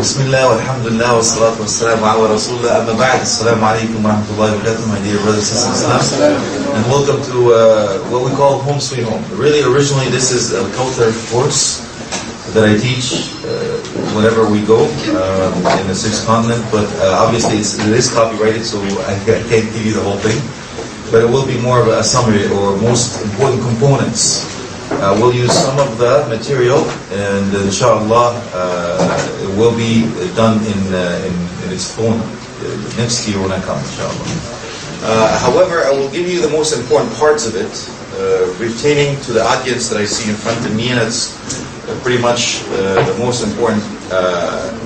Bismillah, walhamdulillah, wa salatu wa salam ala rasulullah, amma ba'd. Assalamu alaikum wa rahmatullahi wa barakatuh, my dear brothers and sisters. And welcome to what we call Home Sweet Home. Really, originally, this is a Lecutre course that I teach whenever we go in the sixth continent, but obviously it is copyrighted, so I can't give you the whole thing. But it will be more of a summary or most important components. We'll use some of the material, and inshallah it will be done in its own next year when I come, inshallah. However, I will give you the most important parts of it, pertaining to the audience that I see in front of me, and it's pretty much the most important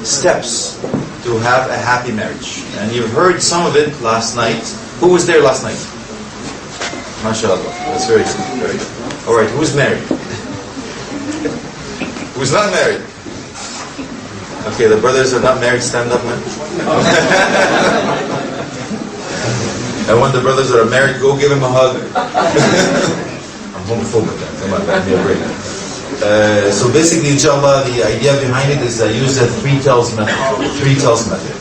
steps to have a happy marriage. And you've heard some of it last night. Who was there last night? MashaAllah. That's very good. Very good. Alright, who's married? Who's not married? Okay, the brothers are not married, stand up, man. I want the brothers that are married, go give him a hug. I'm homophobic, come on, that'd be a break. So basically, inshallah, the idea behind it is I use the three tells method,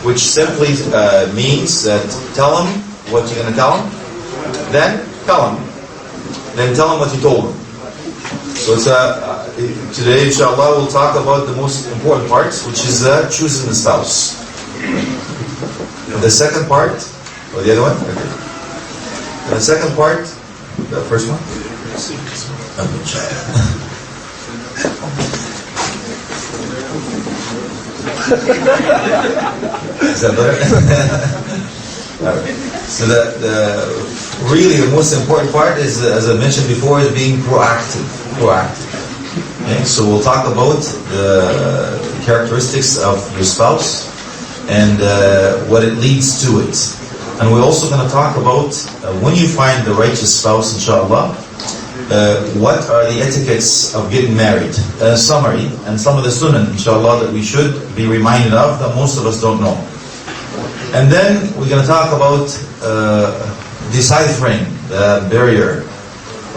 which simply means that tell him what you're going to tell him, then tell him. Then tell him what you told him. So it's today, inshallah, we'll talk about the most important parts, which is choosing the spouse. The second part, or the other one? Okay. The second part, the first one? Is that better? So really the most important part is, as I mentioned before, is being proactive. Okay? So we'll talk about the characteristics of your spouse and what it leads to it. And we're also going to talk about when you find the righteous spouse, inshallah, what are the etiquettes of getting married, summary, and some of the sunnah, inshallah, that we should be reminded of that most of us don't know. And then we're going to talk about deciphering the barrier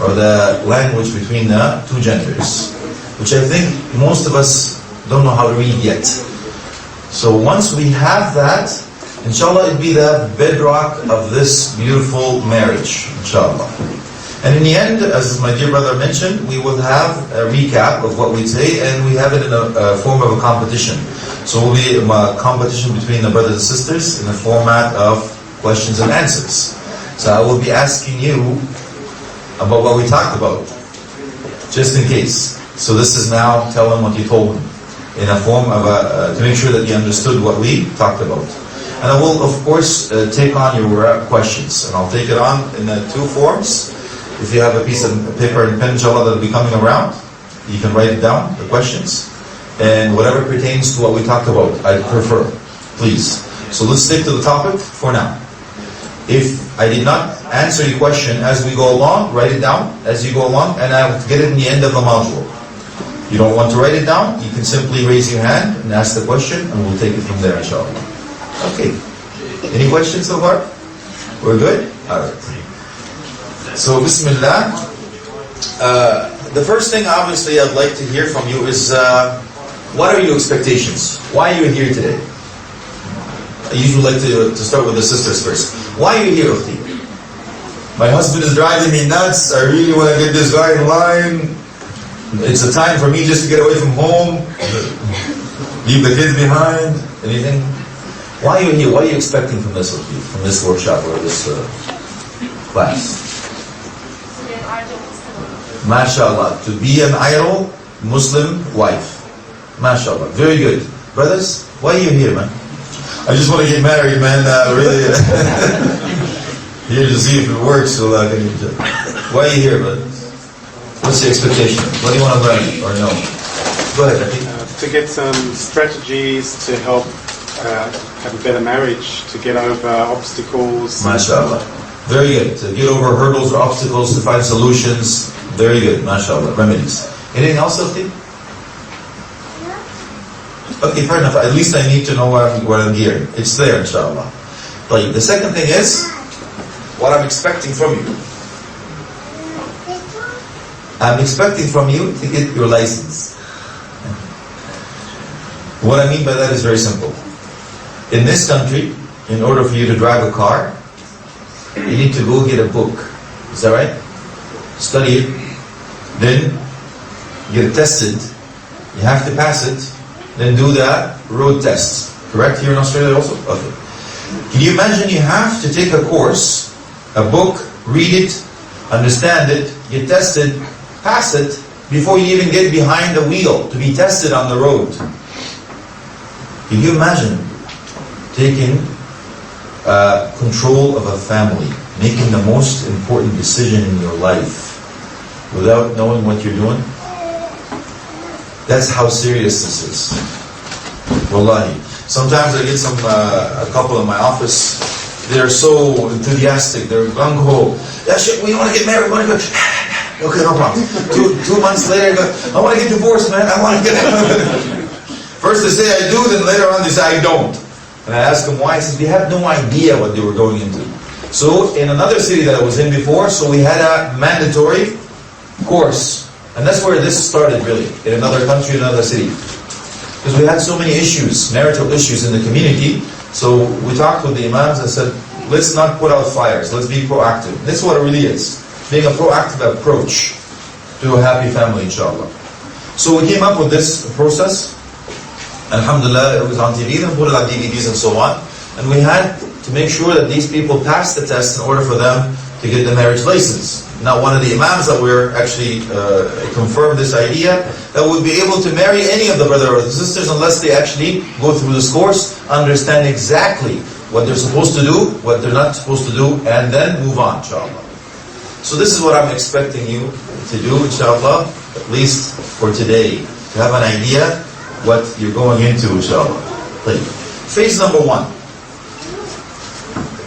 or the language between the two genders, which I think most of us don't know how to read yet. So once we have that, inshallah, it'll be the bedrock of this beautiful marriage, inshallah. And in the end, as my dear brother mentioned, we will have a recap of what we say, and we have it in a form of a competition. So it will be a competition between the brothers and sisters in the format of questions and answers. So I will be asking you about what we talked about, just in case. So this is now tell them what you told them, in a form of to make sure that you understood what we talked about. And I will, of course, take on your questions, and I'll take it on in two forms. If you have a piece of paper and pen, inshallah, that will be coming around, you can write it down, the questions, and whatever pertains to what we talked about, I prefer, please. So let's stick to the topic for now. If I did not answer your question as we go along, write it down as you go along, and I will get it in the end of the module. You don't want to write it down, you can simply raise your hand and ask the question, and we'll take it from there, inshallah. Okay. Any questions so far? We're good? Alright. So, Bismillah. The first thing, obviously, I'd like to hear from you is, what are your expectations? Why are you here today? I usually like to start with the sisters first. Why are you here, Ukhti? My husband is driving me nuts. I really want to get this guy in line. It's a time for me just to get away from home, leave the kids behind. Anything? Why are you here? What are you expecting from this, Ukhti, from this workshop or this class? MashaAllah, to be an ideal Muslim wife. MashaAllah, very good. Brothers, why are you here, man? I just want to get married, man, really. Here to see if it works, so why are you here, brothers? What's the expectation? What do you want to learn or know? Go ahead, Rafi. To get some strategies to help have a better marriage, to get over obstacles. MashaAllah. Very good. To get over hurdles or obstacles, to find solutions. Very good, mashallah, remedies. Anything else, Ukhti? Okay, fair enough. At least I need to know where I'm geared. It's there, inshallah. But the second thing is, what I'm expecting from you. I'm expecting from you to get your license. What I mean by that is very simple. In this country, in order for you to drive a car, you need to go get a book. Is that right? Study it, then get tested. You have to pass it, then do that road test. Correct? Here in Australia also? Okay. Can you imagine you have to take a course, a book, read it, understand it, get tested, pass it, before you even get behind the wheel to be tested on the road? Can you imagine taking control of a family, making the most important decision in your life without knowing what you're doing? That's how serious this is. Wallahi. Sometimes I get a couple in my office, they're so enthusiastic, they're gung-ho. Yeah, shit, we want to get married, we want to go. Okay, no problem. Two months later, I go, I want to get divorced, man, I want to get First they say I do, then later on they say I don't. And I ask them why. He says, they have no idea what they were going into. So in another city that I was in before, so we had a mandatory course. And that's where this started really, in another country, in another city. Because we had so many issues, marital issues in the community. So we talked with the imams and said, let's not put out fires, let's be proactive. That's what it really is. Being a proactive approach to a happy family, inshallah. So we came up with this process. Alhamdulillah, it was on TV, and put it on DVDs and so on. And we had to make sure that these people passed the test in order for them to get the marriage license. Now, one of the imams that we're actually confirmed this idea, that would be able to marry any of the brothers or sisters unless they actually go through this course, understand exactly what they're supposed to do, what they're not supposed to do, and then move on, inshallah. So this is what I'm expecting you to do, inshallah, at least for today, to have an idea what you're going into, inshallah. Phase number 1,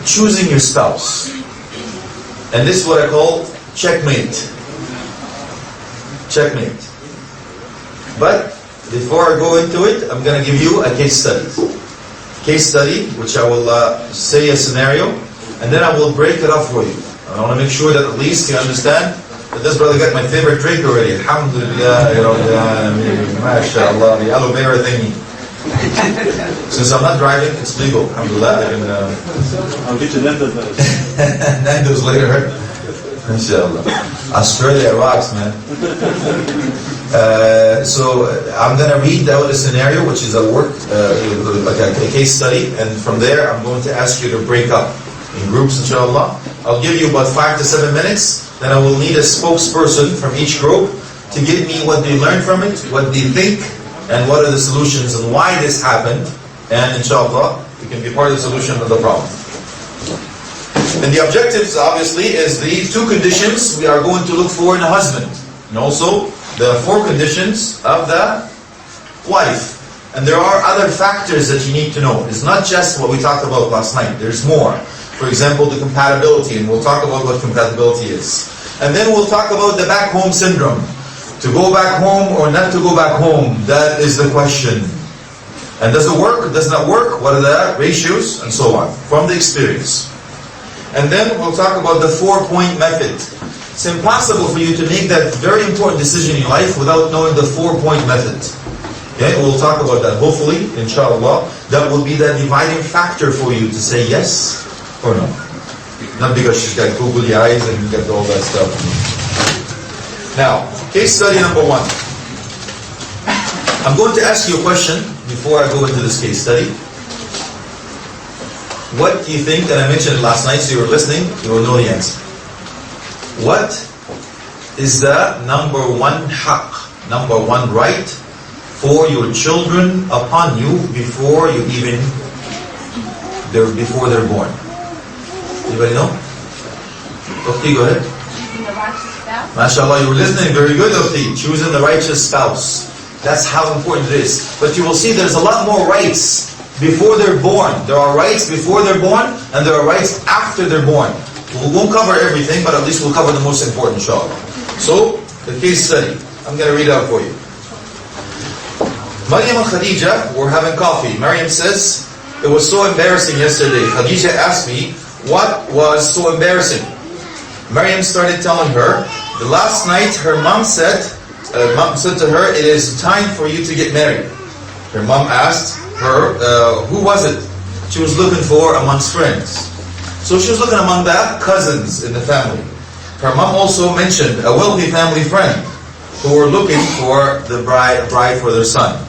choosing your spouse. And this is what I call checkmate. Checkmate. But before I go into it, I'm going to give you a case study. Case study, which I will say a scenario, and then I will break it up for you. I want to make sure that at least you understand that this brother got my favorite drink already. Alhamdulillah, mashallah, the aloe vera thingy. Since I'm not driving, it's legal. Alhamdulillah, I can... I'll get you Nando's. Nando's later. Inshallah. Australia rocks, man. So I'm going to read out a scenario, which is a work, like a case study, and from there I'm going to ask you to break up in groups, inshallah. I'll give you about 5 to 7 minutes. Then I will need a spokesperson from each group to give me what they learned from it, what they think, and what are the solutions and why this happened. And inshallah, we can be part of the solution of the problem. And the objectives, obviously, is the 2 conditions we are going to look for in a husband. And also, the 4 conditions of the wife. And there are other factors that you need to know. It's not just what we talked about last night. There's more. For example, the compatibility, and we'll talk about what compatibility is. And then we'll talk about the back home syndrome. To go back home or not to go back home, that is the question. And does it work? Does not work? What are the ratios? And so on, from the experience. And then we'll talk about the 4-point method. It's impossible for you to make that very important decision in your life without knowing the 4-point method. Okay, we'll talk about that. Hopefully, inshallah, that will be the dividing factor for you to say yes or no. Not because she's got googly eyes and got all that stuff. Now, case study number 1. I'm going to ask you a question before I go into this case study. What do you think, that I mentioned last night, so you were listening, you will know the answer. What is the number 1 haqq, number 1 right for your children upon you before they're born? Anybody know? Okay, go ahead. Choosing the righteous spouse. MashaAllah, you were listening very good, Ukhti. Choosing the righteous spouse. That's how important it is. But you will see there's a lot more rights before they're born. There are rights before they're born, and there are rights after they're born. We won't cover everything, but at least we'll cover the most important, inshallah. So, the case study. I'm going to read out for you. Maryam and Khadija were having coffee. Maryam says, it was so embarrassing yesterday. Khadija asked me, what was so embarrassing? Maryam started telling her, the last night her mom said to her, it is time for you to get married. Her mom asked her, who was it she was looking for amongst friends? So she was looking among the cousins in the family. Her mom also mentioned a wealthy family friend who were looking for the bride for their son.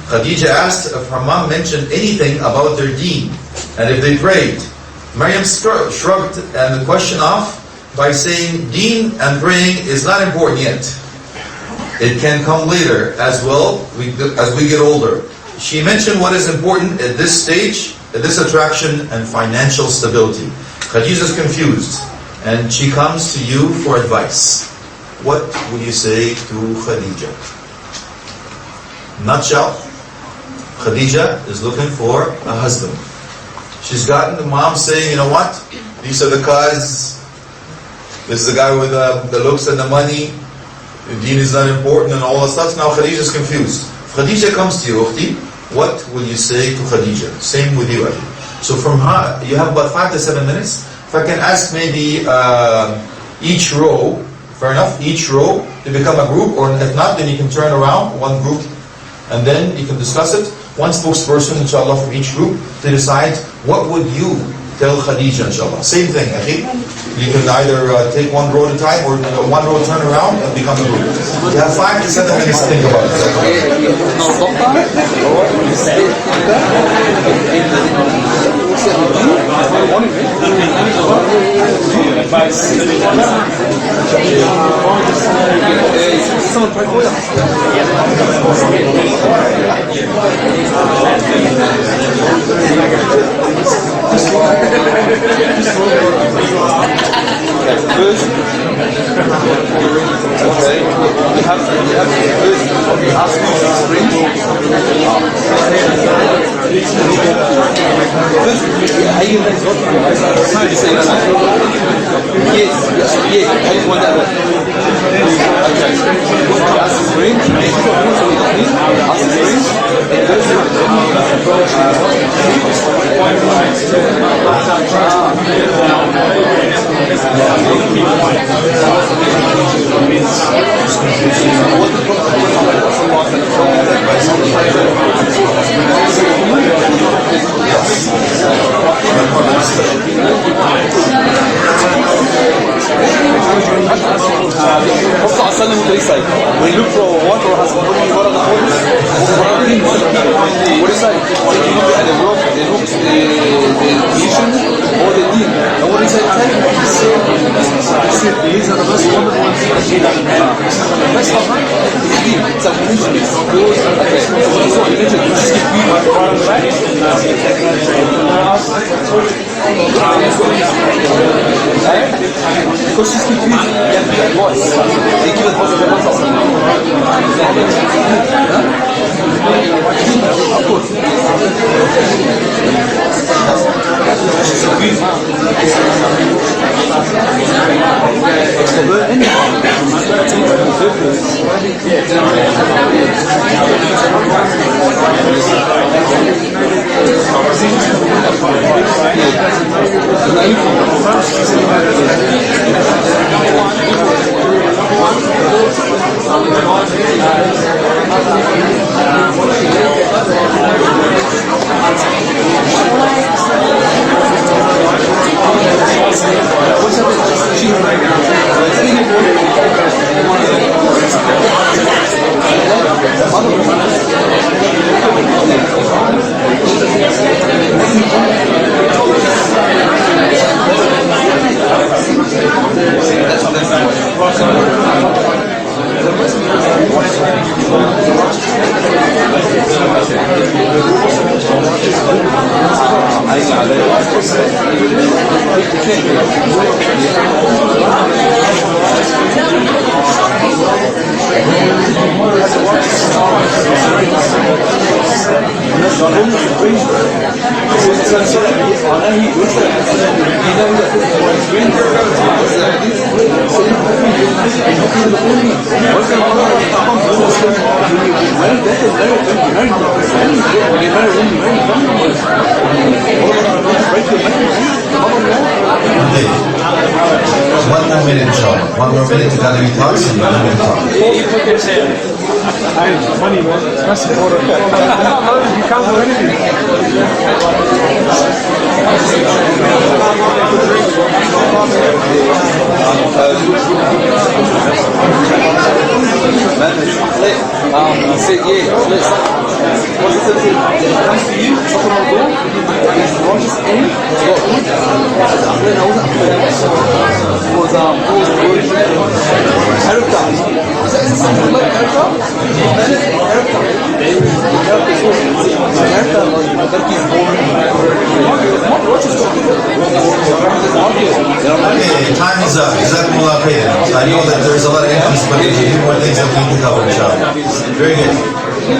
Khadija asked if her mom mentioned anything about their deen and if they prayed. Maryam shrugged the question off by saying deen and praying is not important yet. It can come later as well as we get older. She mentioned what is important at this stage, at this attraction, and financial stability. Khadija is confused and she comes to you for advice. What would you say to Khadija? Nutshell, Khadija is looking for a husband. She's gotten the mom saying, you know what? These are the cuz. This is the guy with the looks and the money. The deen is not important and all that stuff. Now Khadija is confused. If Khadija comes to you, Ukhti, what will you say to Khadija? Same with you, Ali. So from her, you have about 5 to 7 minutes. If I can ask maybe each row, fair enough, each row to become a group, or if not, then you can turn around one group and then you can discuss it. One spokesperson, inshallah, from each group to decide what would you tell Khadija, inshallah. Same thing, akhi. You can either take one row at a time or one row turn around and become a group. You have 5 to 7 minutes to think about it. First, okay, you have first ask me to spring. First, are you guys working? Yes, I just want that one. Okay, ask spring, ask spring, when you look for water or husband, what are the holes? What is that? You look at the rock, the hooks, the mission, or the dean. And what is that? These are the most wonderful ones. That's not right. The dean. It's a mission. Okay. So you mentioned you just give me one back. Because she's confused. Yeah, voice. They give it positive answers. Of course. She's confused. One more minute, inshallah. One more minute to gather your thoughts and then we talk. Money, man. That's important. can't do Okay, time is up. Jazakumullah khairan. I know that there's a lot of income, but there's a few more things that we need to cover, inshallah. Very good.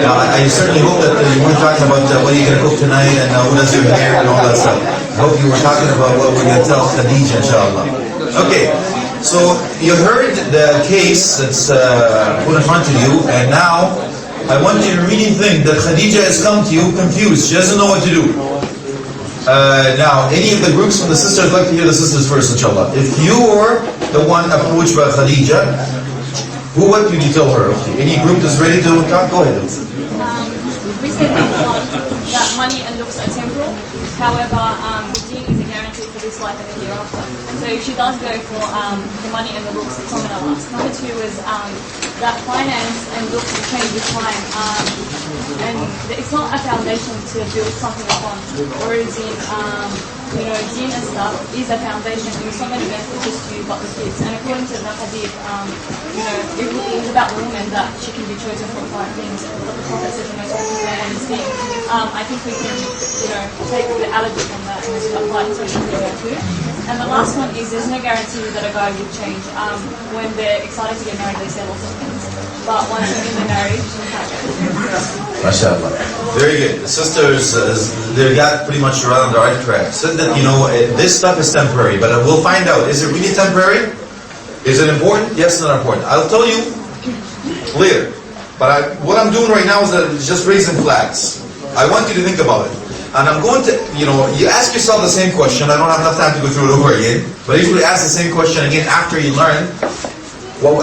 Now, I certainly hope that you weren't talking about what are you going to cook tonight and who does your hair and all that stuff. I hope you were talking about what we're going to tell Khadija, inshallah. Okay, so you heard the case that's put in front of you, and now I want you to really think that Khadija has come to you confused. She doesn't know what to do. Now, any of the groups from the sisters, I'd like to hear the sisters first, inshallah. If you were the one approached by Khadija, what would you tell her? Any group that's ready to talk? Go ahead. We said that money and looks are temporal. However, the deen is a guarantee for this life and the hereafter. So if she does go for the money and the looks, it's not going to last. Number two is that finance and looks will change with time. And it's not a foundation to build something upon. Whereas in deen and stuff is a foundation. There's so many benefits to you but the kids. And according to the hadith, it is about the woman that she can be chosen for 5 things. But the Prophet said the most important thing on this thing. I think we can, take the allergy from that and just apply it to everything too. And the last one is there's no guarantee that a guy will change. When they're excited to get married, they say lots of things. But once they're in the marriage, you can't get it. MashaAllah. Very good. The sisters, they got pretty much right on the right track. Said that, this stuff is temporary, but we'll find out. Is it really temporary? Is it important? Yes, not important. I'll tell you later. But what I'm doing right now is that it's just raising flags. I want you to think about it. And I'm going to, you ask yourself the same question. I don't have enough time to go through it over again. But I usually ask the same question again after you learn,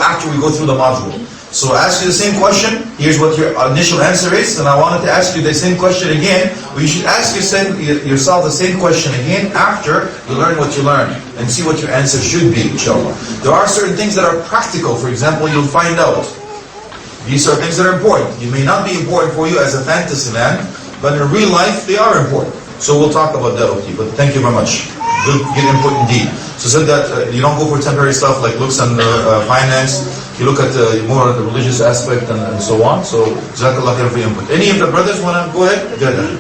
after we go through the module. So I ask you the same question. Here's what your initial answer is. And I wanted to ask you the same question again. Well, you should ask yourself the same question again after you learn what you learn. And see what your answer should be, inshallah. There are certain things that are practical. For example, you'll find out. These are things that are important. It may not be important for you as a fantasy man, but in real life, they are important. So we'll talk about that with you. But thank you very much. Good input indeed. So said that you don't go for temporary stuff like looks and finance. You look at more of the religious aspect and so on. So Jazakallah khair for your input. Any of the brothers want to go ahead? Go ahead.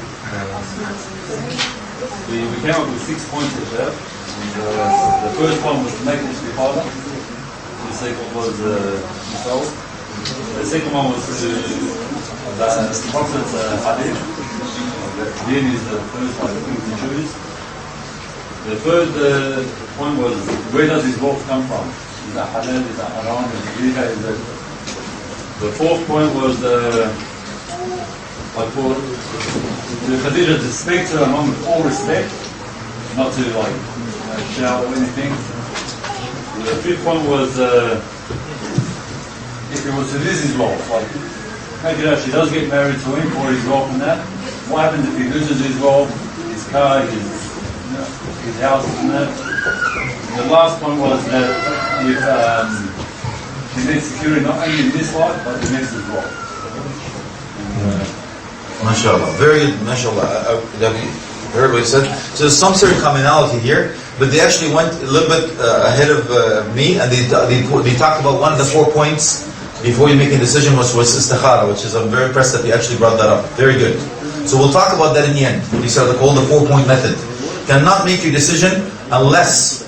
We came up with 6 points of that. The first one was to make it istikhara. The second was misal. The second one was to the Prophet's hadith. Deen is the first one to choose. The third point was, where does his wealth come from? Is that halal, is that haram, is that the fourth point was the Khadija to speak to her mom with all respect, not to shout or anything. The fifth point was if he was to lose his wealth, make it out she does get married to him for his wealth and that. What happens if he loses his wealth, his car, his house and that? The last point was that if he needs security not only in this life but the next as well. MashaAllah. Very good, MashaAllah. Heard what he said. So there's some certain commonality here, but they actually went a little bit ahead of me, and they talked about one of the 4 points before you make a decision was istikhara, which is, I'm very impressed that you actually brought that up. Very good. So we'll talk about that in the end. These are called the 4-point method. Cannot make your decision unless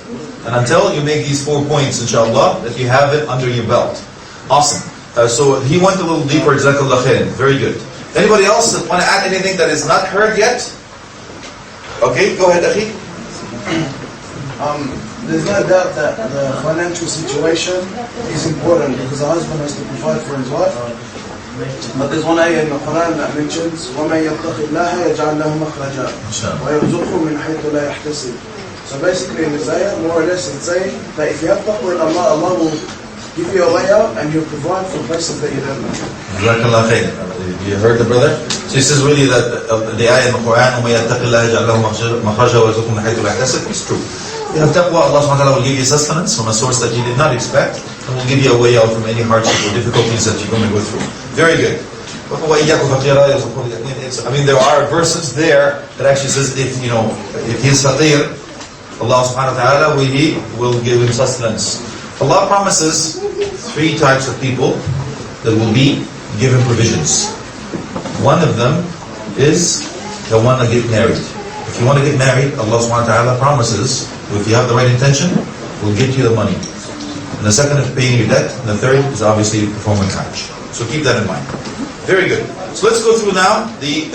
and until you make these 4 points, inshallah, that you have it under your belt. Awesome. So he went a little deeper, jazakallah khairan. Very good. Anybody else want to add anything that is not heard yet? Okay, go ahead, Akhi. There's no doubt that the financial situation is important because the husband has to provide for his wife. But there's one ayah in the Quran that mentions وَمَنْ يَتَّقِ اللَّهَ يَجْعَلْ لَهُ مَخْرَجًا وَيَرْزُقْهُ مِنْ حَيْثُ لَا يَحْتَسِبُ. So basically in this ayah, more or less it's saying that if you have taqwa in Allah, Allah will give you a way out and He'll provide from places that you don't know. Jazakallah khairan. You heard the brother? So this is really the ayah in the Quran, وَمَن يَتَّقِ اللَّهَ يَجْعَل لَهُ مَخْرَجًا وَيَرْزُقْهُ مِنْ حَيْثُ لَا يَحْتَسِبُ. It's true. You have taqwa, Allah subhanahu wa ta'ala will give you sustenance from a source that you did not expect, and will give you a way out from any hardship or difficulties that you're going to go through. Very good. I mean, there are verses there that actually says if he's faqir, Allah subhanahu wa ta'ala will give him sustenance. Allah promises 3 types of people that will be given provisions. One of them is the one that get married. If you want to get married, Allah subhanahu wa ta'ala promises, if you have the right intention, we'll get you the money. And the second is paying your debt, and the third is obviously performing Hajj. So keep that in mind. Very good. So let's go through now the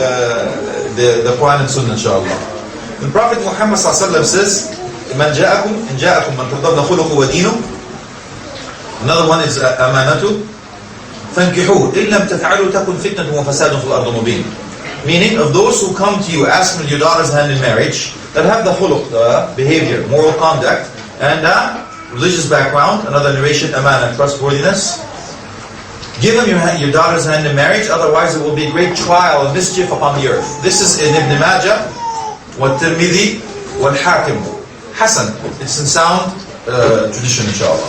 Quran and Sunnah, inshallah. The Prophet Muhammad says, "Man ja'akum in ja'akum man tardawna khuluqu wa dinu." Another one is amanatu. فَانْكِحُوهُ إِن لَمْ تَفْعَلُوا تَكُنْ فِتْنَةٌ وَفَسَادٌ فِي الْأَرْضِ مُبِينٌ. Meaning, of those who come to you asking your daughter's hand in marriage, that have the khuluq, the behavior, moral conduct, and religious background, another narration, amana, trustworthiness, give them your daughter's hand in marriage, otherwise it will be a great trial and mischief upon the earth. This is in Ibn Majah, وَالتِّرْمِذِي وَالْحَاكِمُ. Hasan, it's in sound tradition, inshallah.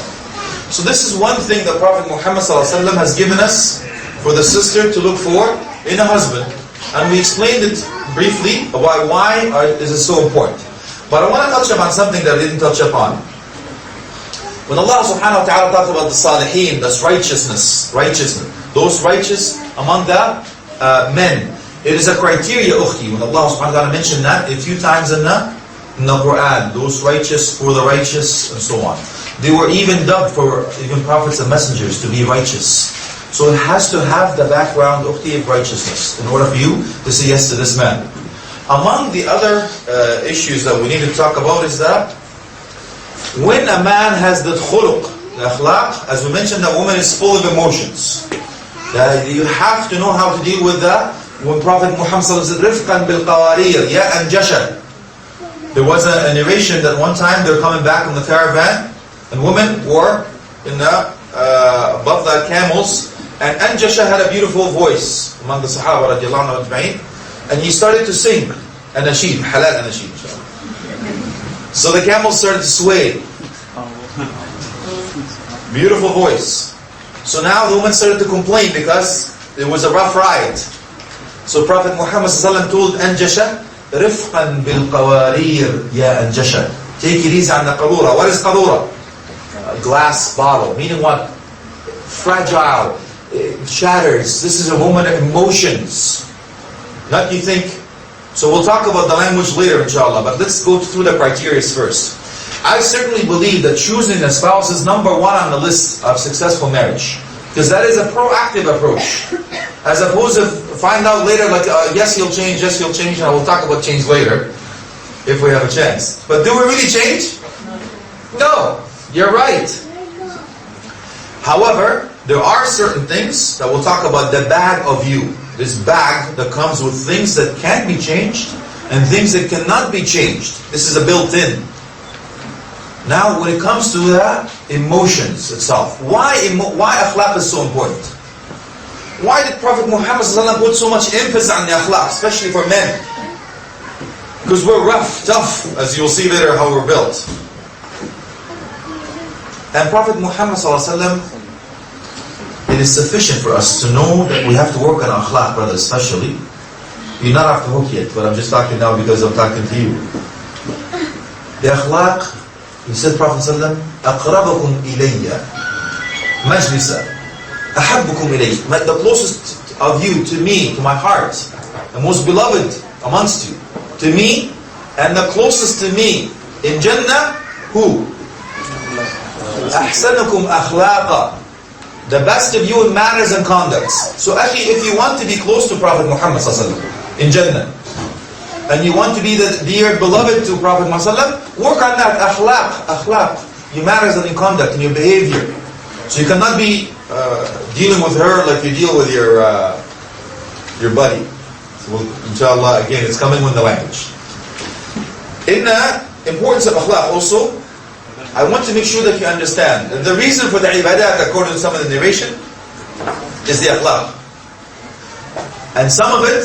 So this is one thing that Prophet Muhammad ﷺ has given us for the sister to look for in a husband. And we explained it briefly about why is it so important. But I want to touch upon something that I didn't touch upon. When Allah subhanahu wa ta'ala talks about the salihin, that's righteousness, those righteous among the men, it is a criteria, ukhti. When Allah subhanahu wa ta'ala mentioned that a few times in the Quran, those righteous for the righteous and so on. They were even dubbed for even prophets and messengers to be righteous. So it has to have the background of righteousness in order for you to say yes to this man. Among the other issues that we need to talk about is that when a man has the khuluq, the akhlaq, as we mentioned, the woman is full of emotions. You have to know how to deal with that. When Prophet Muhammad said, "Rifqan bil qawarir, ya anjasha." There was a narration that one time they're coming back on the caravan, and women were above the camels, and Anjasha had a beautiful voice among the Sahaba radiallahu anhu, and he started to sing a nasheed, halal nasheed. So the camels started to sway. Beautiful voice. So now the woman started to complain because it was a rough ride. So Prophet Muhammad ﷺ told Anjasha, "Rifqan bil qawarir ya Anjasha." Take it easy on the qadura. What is qadura? A glass bottle. Meaning what? Fragile. It shatters. This is a woman of emotions. Not you think. So we'll talk about the language later, inshallah. But let's go through the criteria first. I certainly believe that choosing a spouse is number 1 on the list of successful marriage. Because that is a proactive approach. As opposed to find out later, like, yes, he'll change, and I will talk about change later, if we have a chance. But do we really change? No. You're right. However, there are certain things that we'll talk about, the bag of you. This bag that comes with things that can be changed and things that cannot be changed. This is a built-in. Now, when it comes to the emotions itself, why akhlaq is so important? Why did Prophet Muhammad ﷺ put so much emphasis on the akhlaq, especially for men? Because we're rough, tough, as you'll see later how we're built. And Prophet Muhammad ﷺ, it is sufficient for us to know that we have to work on akhlaq, brother, especially. You're not off the hook yet, but I'm just talking now because I'm talking to you. The akhlaq, he said, Prophet ﷺ, أَقْرَبَكُمْ إِلَيَّ مَجْلِسًا أَحَبُّكُمْ إِلَيَّ. The closest of you to me, to my heart, the most beloved amongst you, to me, and the closest to me in Jannah, who? أَحْسَنُكُمْ أَخْلَاقًا. The best of you in manners and conducts. So actually, if you want to be close to Prophet Muhammad ﷺ in Jannah, and you want to be the dear beloved to Prophet Muhammad ﷺ, work on that akhlaq, your manners and your conduct and your behavior. So you cannot be dealing with her like you deal with your buddy. So inshallah, again, it's coming with the language. In the importance of akhlaq also, I want to make sure that you understand that the reason for the ibadat, according to some of the narration, is the akhlaq. And some of it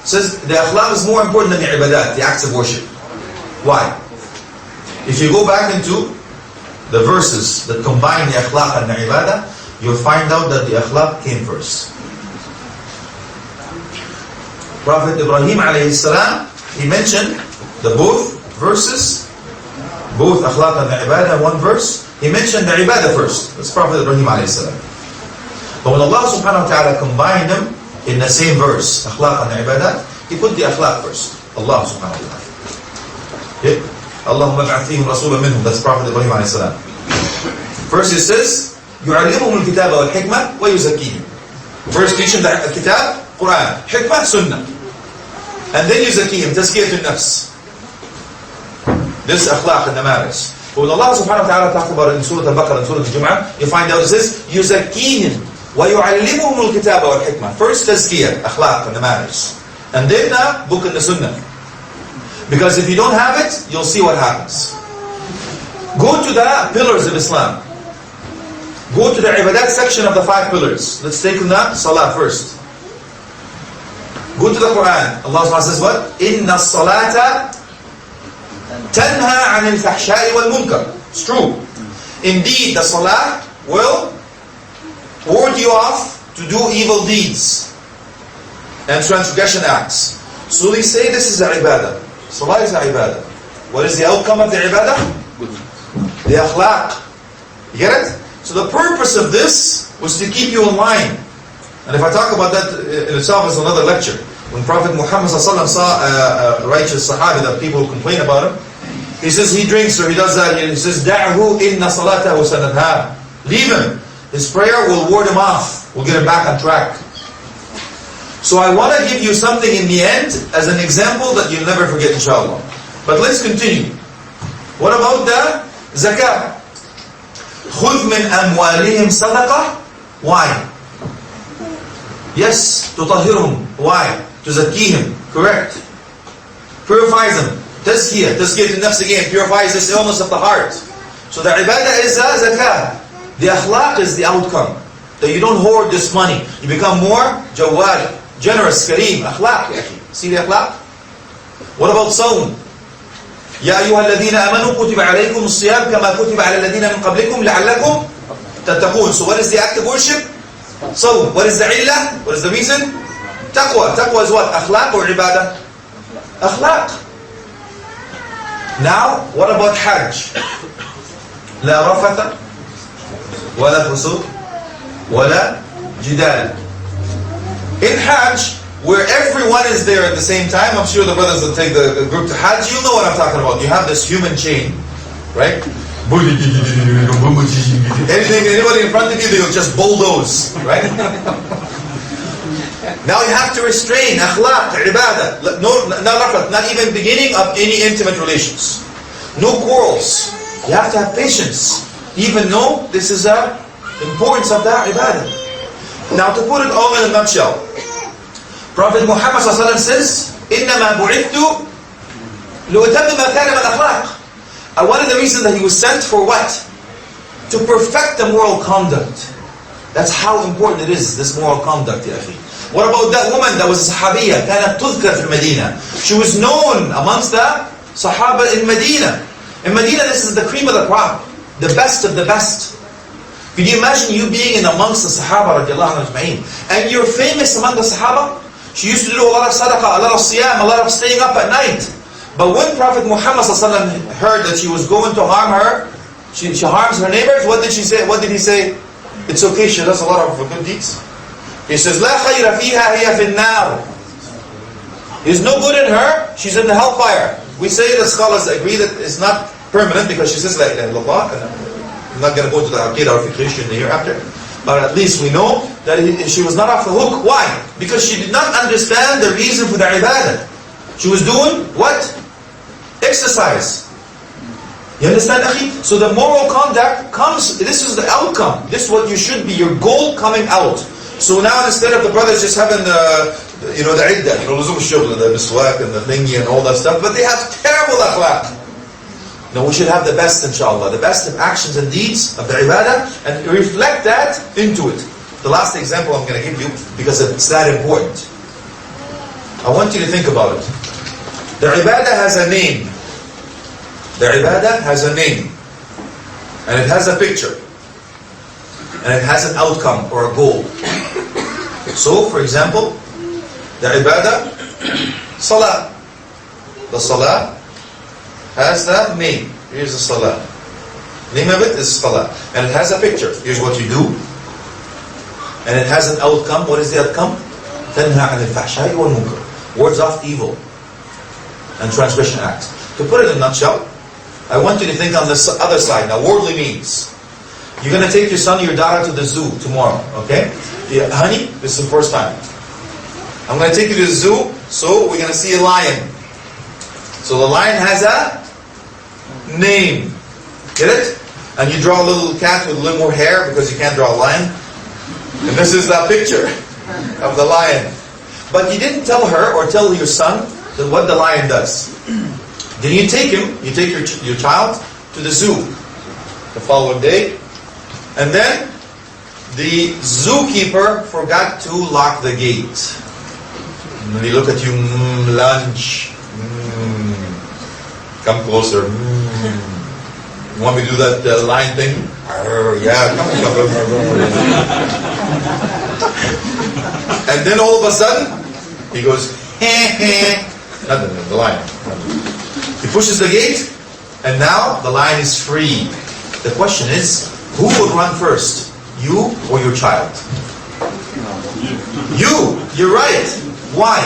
says the akhlaq is more important than the ibadat, the acts of worship. Why? If you go back into the verses that combine the akhlaq and the ibadah, you'll find out that the akhlaq came first. Prophet Ibrahim alayhi salam, he mentioned the both verses, both akhlaq and the ibadah, one verse. He mentioned the ibadah first. That's Prophet Ibrahim alayhi salam. But when Allah subhanahu wa ta'ala combined them in the same verse, akhlaq and ibadah, He put the akhlaq first. Allah subhanahu wa ta'ala. Okay? Allahumma ba'athihim rasulan minhum. That's Prophet Ibrahim alayhi salam. First it says, يُعَلِّمُهُمُ الْكِتَابَ وَالْحِكْمَةِ وَيُزَكِّيهِمْ. First teach them the kitab, Quran, hikmah, sunnah. And then يُزَكِّيهِمْ, تَزْكِيَةُ النَّفْس. This akhlaq and the manners. But when Allah subhanahu wa ta'ala talked about it in Surah Al-Baqarah and Surah Al-Jum'ah, you find out it says, يُزَكِّيهِمْ وَيُعَلِّمُهُمُ الْكِتَابَ وَالْحِكْمَةِ. First tazkiyah, akhlaq and the manners. And then the book and the sunnah. Because if you don't have it, you'll see what happens. Go to the pillars of Islam. Go to the ibadat section of the 5 pillars. Let's take the salah first. Go to the Quran. Allah subhanahu wa ta'ala says what? إِنَّ الصَّلَاةَ تَنْهَى عَنِ الْفَحْشَاءِ وَالْمُنْكَرِ. It's true. Indeed, the salah will ward you off to do evil deeds and transgression acts. So they say this is a ibadah. Salah is a ibadah. What is the outcome of the ibadah? The akhlaq. You get it? So the purpose of this was to keep you in line. And if I talk about that in itself is another lecture. When Prophet Muhammad saw a righteous sahabi that people complain about him, he says he drinks or he does that, he says, دَعْهُ إِنَّ صَلَاتَهُ سَنَدْهَا. Leave him. His prayer will ward him off. Will get him back on track. So I want to give you something in the end as an example that you'll never forget, inshallah. But let's continue. What about the zakah? خُذْ مِنْ أَمْوَالِهِمْ صَدَقَةً. Why? Yes, تُطَهِّرُهُمْ. Why? تُزَكِّيهِمْ. Correct. Purifies them. Tazkiyah al-nafs again. Purifies this illness of the heart. So the ibadah is zakah. The akhlaq is the outcome. That you don't hoard this money. You become more jawad, generous, kareem, akhlaq. See the akhlaq? What about sawm? يا أيها الذين آمنوا كتب عليكم الصيام كما كتب على الذين من قبلكم لعلكم تتقون. So what is the act of worship? So what is the illah? What is the reason? Taqwa. Taqwa is what? Akhlaq or ibadah? Akhlaq. Now what about hajj? لا رفث ولا فسوق ولا جدال. In hajj, where everyone is there at the same time, I'm sure the brothers that take the group to Hajj, you know what I'm talking about. You have this human chain, right? Anybody in front of you, they'll just bulldoze, right? Now you have to restrain, akhlaq, ibadah, not even beginning of any intimate relations. No quarrels. You have to have patience, even though this is the importance of that ibadah. Now to put it all in a nutshell, Prophet Muhammad says, إِنَّمَا بُعِثْتُ لِأُتَمِّمَ مَكَارِمَ الْأَخْلَاقِ. One of the reasons that he was sent for what? To perfect the moral conduct. That's how important it is, this moral conduct, ya akhi. What about that woman that was a sahabiyya? كانت تذكر في المدينة. She was known amongst the Sahaba in Medina. In Medina, this is the cream of the crop, the best of the best. Could you imagine you being in amongst the Sahaba radiallahu anhu, and you're famous among the Sahaba? She used to do a lot of sadaqah, a lot of siyam, a lot of staying up at night. But when Prophet Muhammad heard that she was going to harm her, she harms her neighbors, what did she say? What did he say? It's okay, she does a lot of good deeds. He says, لا خير فيها هي في النار. There's no good in her, she's in the hellfire. We say the scholars agree that it's not permanent because she says la ilaha illallah. I'm not going to go to the aqidah or fiqh in the hereafter. But at least we know that she was not off the hook. Why? Because she did not understand the reason for the ibadah. She was doing what? Exercise. You understand, akhi? So the moral conduct comes, this is the outcome. This is what you should be, your goal coming out. So now instead of the brothers just having the iddah, luzum shughl, the miswak and the thingy and all that stuff, but they have terrible akhlaq. No, we should have the best, inshallah, the best of actions and deeds of the ibadah, and reflect that into it. The last example I'm going to give you, because it's that important. I want you to think about it. The ibadah has a name. The ibadah has a name. And it has a picture. And it has an outcome or a goal. So, for example, the ibadah, salah. The salah has that name. Here's the salah. Name of it is salah. And it has a picture. Here's what you do. And it has an outcome. What is the outcome? تَنْهَا عَنِ الْفَحْشَاءِ وَالْمُنكَرِ. Words off evil and transgression acts. To put it in a nutshell, I want you to think on the other side. Now, worldly means you're going to take your son or your daughter to the zoo tomorrow, okay? Yeah, honey, this is the first time. I'm going to take you to the zoo, so we're going to see a lion. So the lion has a name. Get it? And you draw a little cat with a little more hair because you can't draw a lion. And this is the picture of the lion. But you didn't tell her or tell your son that what the lion does. Then you take him, you take your child to the zoo the following day, and then the zookeeper forgot to lock the gate. And then he look at you, lunch, come closer. You want me to do that lion thing? Yeah, come. And then all of a sudden, he goes, not the lion. He pushes the gate, and now the lion is free. The question is, who would run first? You or your child? You! You're right. Why?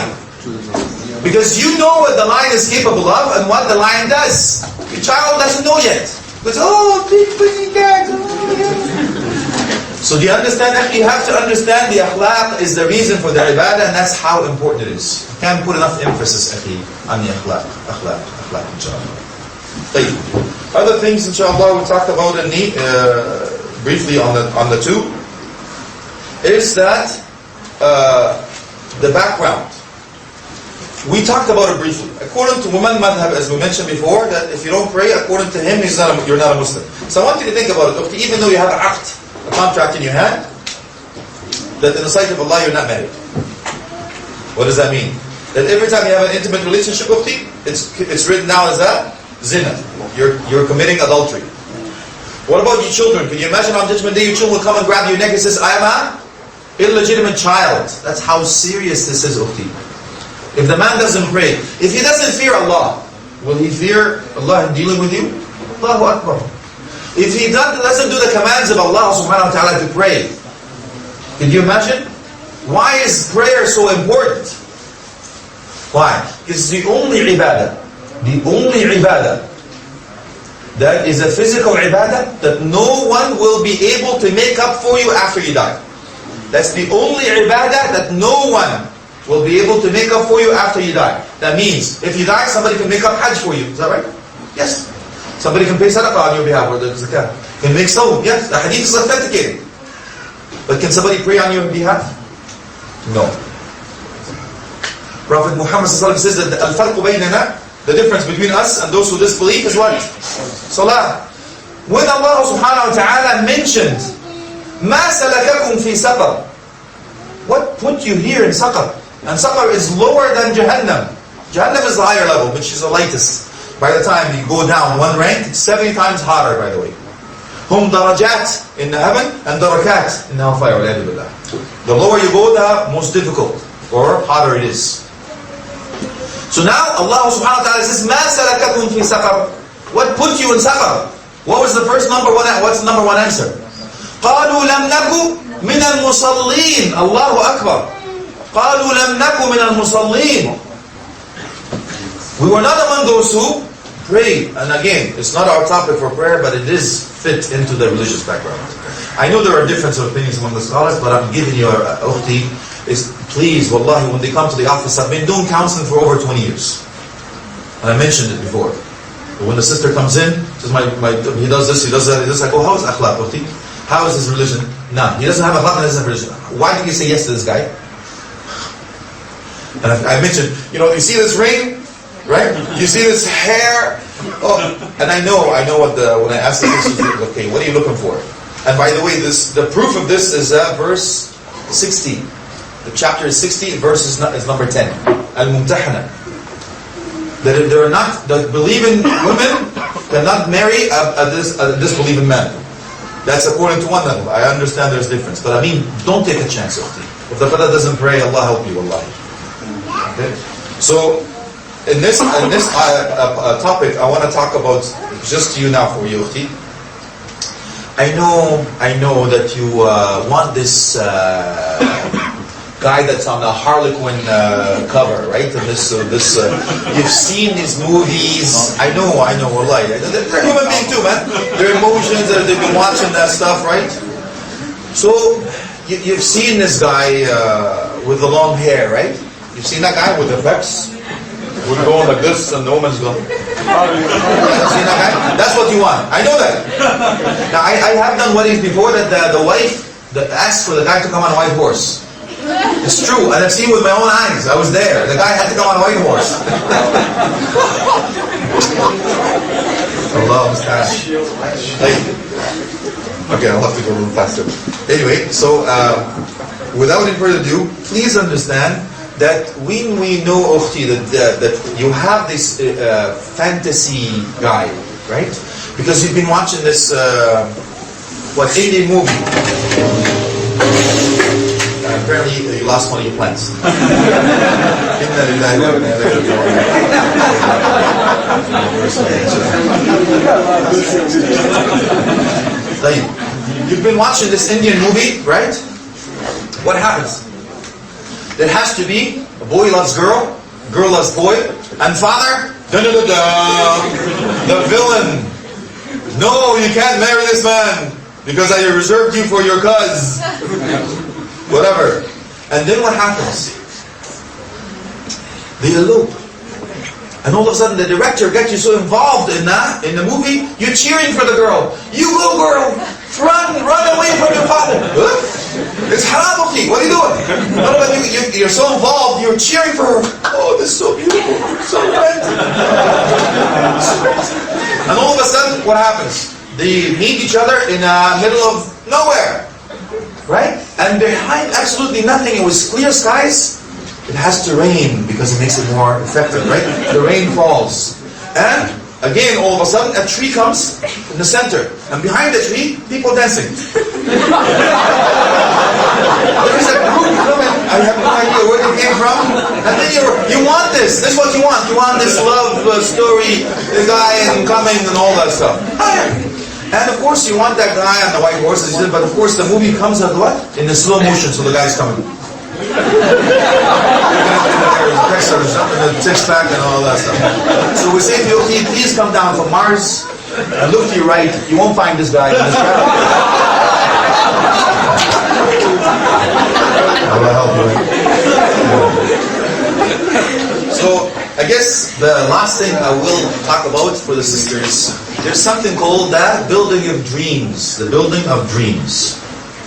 Because you know what the lion is capable of and what the lion does. Your child doesn't know yet. Because, oh, big pretty cat. So do you understand that? You have to understand the akhlaq is the reason for the ibadah, and that's how important it is. You can't put enough emphasis on the akhlaq, inshallah. Other things, inshallah, we talked about briefly on the two, is that the background. We talked about it briefly. According to Woman Madhab, as we mentioned before, that if you don't pray, according to him, you're not a Muslim. So I want you to think about it. Even though you have a contract in your hand, that in the sight of Allah, you're not married. What does that mean? That every time you have an intimate relationship with him, it's written down as a zina. You're committing adultery. What about your children? Can you imagine on Judgment Day, your children will come and grab you neck and says, I am an illegitimate child. That's how serious this is, Ukhti. If the man doesn't pray, if he doesn't fear Allah, will he fear Allah in dealing with you? Allahu Akbar. If he doesn't do the commands of Allah subhanahu wa ta'ala to pray, can you imagine? Why is prayer so important? Why? It's the only ibadah. The only ibadah that is a physical ibadah that no one will be able to make up for you after you die. That's the only ibadah that no one will be able to make up for you after you die. That means, if you die, somebody can make up Hajj for you. Is that right? Yes. Somebody can pay sadaqah on your behalf, or the zakah. Can make sawm. Yes, the hadith is authenticated. But can somebody pray on your behalf? No. Prophet Muhammad says that al-farqu baynana, the difference between us and those who disbelieve is what? Salah. When Allah subhanahu wa ta'ala mentioned, مَا سَلَكَكُمْ فِي سَقَرٍ, what put you here in Saqar? And Saqar is lower than Jahannam. Jahannam is the higher level, which is the lightest. By the time you go down one rank, it's 70 times hotter, by the way. Hum darajat in the heaven and darakat in the hellfire. The lower you go, the most difficult or hotter it is. So now Allah subhanahu wa ta'ala says, مَا سَلَكَكُمْ فِي سَقَرٍ, what put you in Saqar? What was the first number one? What's the number one answer? قَالُوا لَمْ نَكُ مِنَ الْمُصَلِّينَ. Allahu Akbar. قَالُوا لَمْ نَكُ مِنَ الْمُصَلِّينَ. We were not among those who prayed. And again, it's not our topic for prayer, but it is fit into the religious background. I know there are different opinions among the scholars, but I'm giving you a ukhti, is please, wallahi, when they come to the office, I've been doing counseling for over 20 years. And I mentioned it before. But when the sister comes in, says, he does this, he does that, I go, how is akhlaq, ukhti? How is his religion? Nah, he doesn't have akhlaq and he doesn't have religion. Why did you say yes to this guy? And I mentioned, you see this ring? Right? You see this hair? Oh, and I know what when I asked the question, okay, what are you looking for? And by the way, the proof of this is verse 60. The chapter is 60, verse is number 10. al-mumtahana. That they're not, that believing women cannot marry a disbelieving man. That's according to one level. I understand there's difference. But I mean, don't take a chance, Ukhti. If the brother doesn't pray, Allah help you, wallahi. Okay? So, in this topic, I want to talk about, just to you now for you, Ukhti. I know that you want this guy that's on the Harlequin cover, right? And you've seen these movies. I know, wallahi. They're human beings too, man. Their emotions, they've been watching that stuff, right? So, you've seen this guy with the long hair, right? You've seen that guy with the pecs? We're going like this and the woman's going. You've seen that guy? That's what you want. I know that. Now, I have done weddings before that the wife asked for the guy to come on a white horse. It's true, and I've seen with my own eyes. I was there. The guy had to come on a white horse. Allah musta'an. Okay, I'll have to go a little faster. Anyway, so without any further ado, please understand that when we know, Ukhti, that you have this fantasy guy, right? Because you've been watching this Indian movie. Apparently you lost one of your plants. You've been watching this Indian movie, right? What happens? There has to be a boy loves girl, girl loves boy, and father, the villain. No, you can't marry this man because I reserved you for your cuz. Whatever. And then what happens? They elope. And all of a sudden the director gets you so involved in the movie, you're cheering for the girl. You go girl, run away from your father. Huh? It's haram, okay. What are you doing? No, but you're so involved, you're cheering for her. Oh, this is so beautiful, so romantic. And all of a sudden, what happens? They meet each other in the middle of nowhere. Right? And behind absolutely nothing, it was clear skies. It has to rain because it makes it more effective, right? The rain falls. And again, all of a sudden, a tree comes in the center. And behind the tree, people dancing. There is a group of women, I have no idea where they came from. And then you want this. This is what you want. You want this love story, the guy and coming and all that stuff. And of course you want that guy on the white horse, but of course the movie comes at what? In the slow motion, so the guy's coming. The six-pack and all that stuff. So we say to you, okay, please come down from Mars and look to your right. You won't find this guy in this crowd. Allah help you. So I guess the last thing I will talk about for the sisters, there's something called the building of dreams. The building of dreams.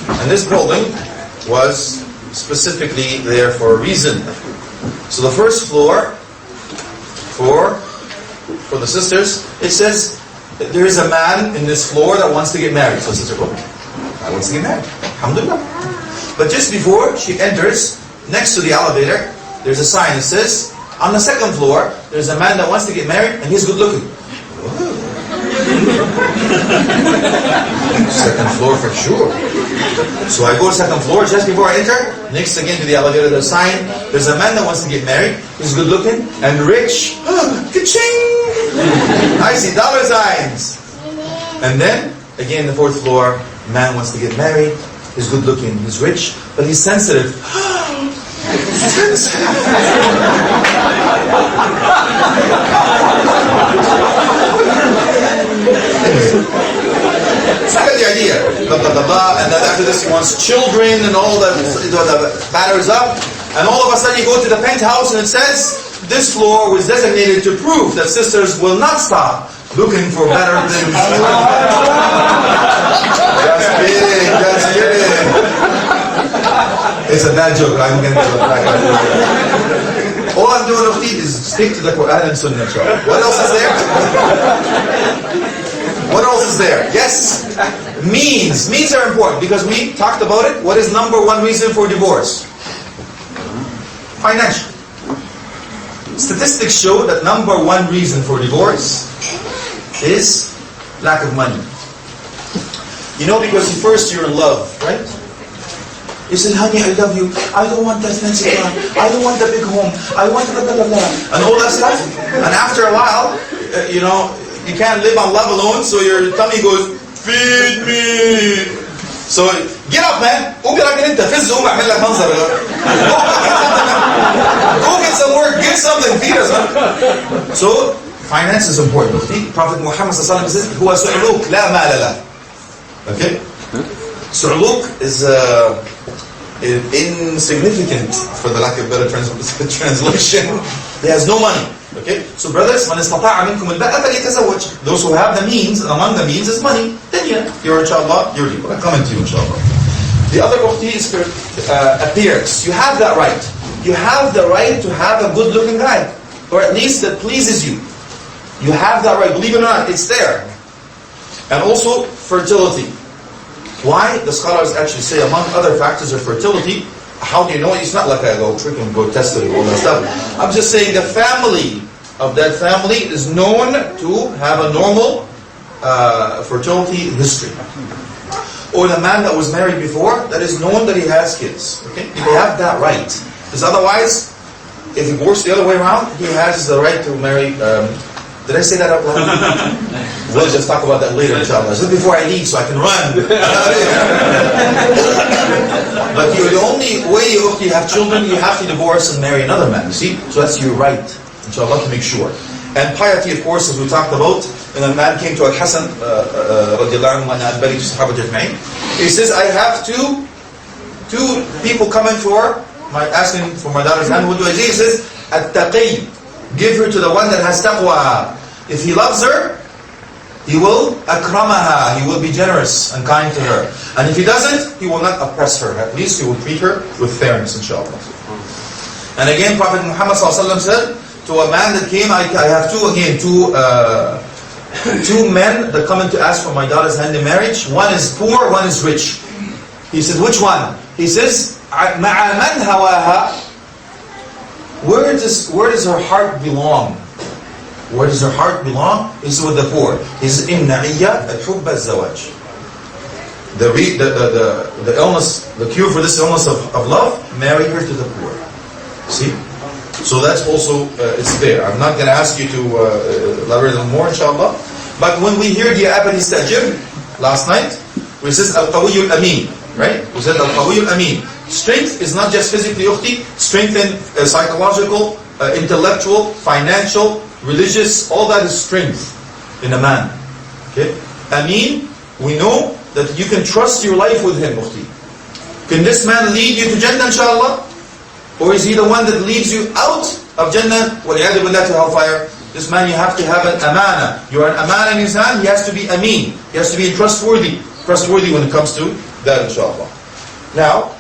And this building was specifically there for a reason. So the first floor for the sisters, it says that there is a man in this floor that wants to get married. So sister, I want to get married. Alhamdulillah. But just before she enters, next to the elevator, there's a sign that says, on the second floor, there's a man that wants to get married and he's good looking. Second floor for sure. So I go to second floor just before I enter. Next again to the elevator, there's a sign. There's a man that wants to get married. He's good looking and rich. Ka-ching! I see dollar signs. And then again the fourth floor, man wants to get married. He's good looking. He's rich, but he's sensitive. So I got the idea. Blah, blah, blah, blah. And then after this he wants children and all the batters up. And all of a sudden you go to the penthouse and it says, this floor was designated to prove that sisters will not stop looking for better things. Just kidding, just kidding. It's a bad joke. I'm going to go back. All I'm doing is stick to the Quran and Sunnah. What else is there? What else is there? Yes, means. Means are important because we talked about it. What is number one reason for divorce? Financial. Statistics show that number one reason for divorce is lack of money. You know, because first you're in love, right? You said, honey, I love you. I don't want that fancy car. I don't want the big home. I want the blah, blah, blah. And all that stuff. And after a while, you know, you can't live on love alone, so your tummy goes, feed me. So, get up, man. قوم يا راجل انت فز قوم اعمل لك منظر. Go get some work, get something, feed us. So, finance is important. Prophet Muhammad sallallahu alaihi wasallam says, هو سعلوك لا مال له. Okay? Su'luk is insignificant, for the lack of better translation. He has no money. Okay? So brothers, من استطاع منكم الباءة فليتزوج. Those who have the means, among the means is money. Then you're inshallah, you're legal. I'm coming to you inshallah. The other ukhti is appearance. You have that right. You have the right to have a good looking guy. Or at least that pleases you. You have that right. Believe it or not, it's there. And also, fertility. Why? The scholars actually say among other factors of fertility, how do you know? It's not like I go trick and go test it and all that stuff. I'm just saying the family of that family is known to have a normal fertility history. Or the man that was married before, that is known that he has kids. Okay? They have that right. Because otherwise, if he works the other way around, he has the right to marry. Did I say that out loud? We'll just talk about that later, inshallah. Just before I leave, so I can run. But the only way you have children, you have to divorce and marry another man. You see? So that's your right, inshallah, to make sure. And piety, of course, as we talked about, when a man came to Al-Hasan, radiallahu anhu, and Al-Bari, he says, I have two people coming asking for my daughter's hand. What do I do? He says, At-taqi. Give her to the one that has taqwa. If he loves her, he will akramaha. He will be generous and kind to her. And if he doesn't, he will not oppress her. At least he will treat her with fairness, inshallah. And again, Prophet Muhammad ﷺ said to a man that came, I have two men that come in to ask for my daughter's hand in marriage. One is poor, one is rich. He said, which one? He says, مَعَ مَنْ هَوَاهَا. Where does her heart belong? Where does her heart belong? Is with the poor. Is in na'iyya al-hubb al-zawaj. The illness, the cure for this illness of love, marry her to the poor. See? So that's also, it's there. I'm not going to ask you to elaborate on more, inshallah. But when we hear the Abadi Stajib last night, we says al-qawiyyul ameen, right? We said al-qawiyyul ameen. Strength is not just physically, ukhti. Strength in psychological, intellectual, financial, religious, all that is strength in a man. Okay? Ameen, we know that you can trust your life with him, ukhti. Can this man lead you to Jannah, inshallah? Or is he the one that leads you out of Jannah, wal'iyadu billah, to hellfire? This man, you have to have an amana. You are an amana in his hand, he has to be ameen. He has to be trustworthy. Trustworthy when it comes to that, inshallah. Now,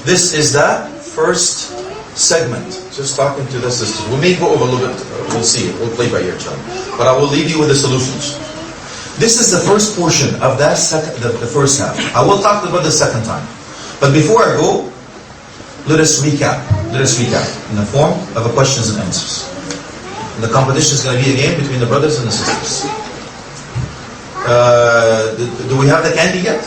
this is the first segment. Just talking to the sisters. We may go over a little bit. We'll see it. We'll play by ear, inshallah. But I will leave you with the solutions. This is the first portion of that the first half. I will talk about the second time. But before I go, let us recap. Let us recap in the form of a questions and answers. And the competition is going to be a game between the brothers and the sisters. Do we have the candy yet?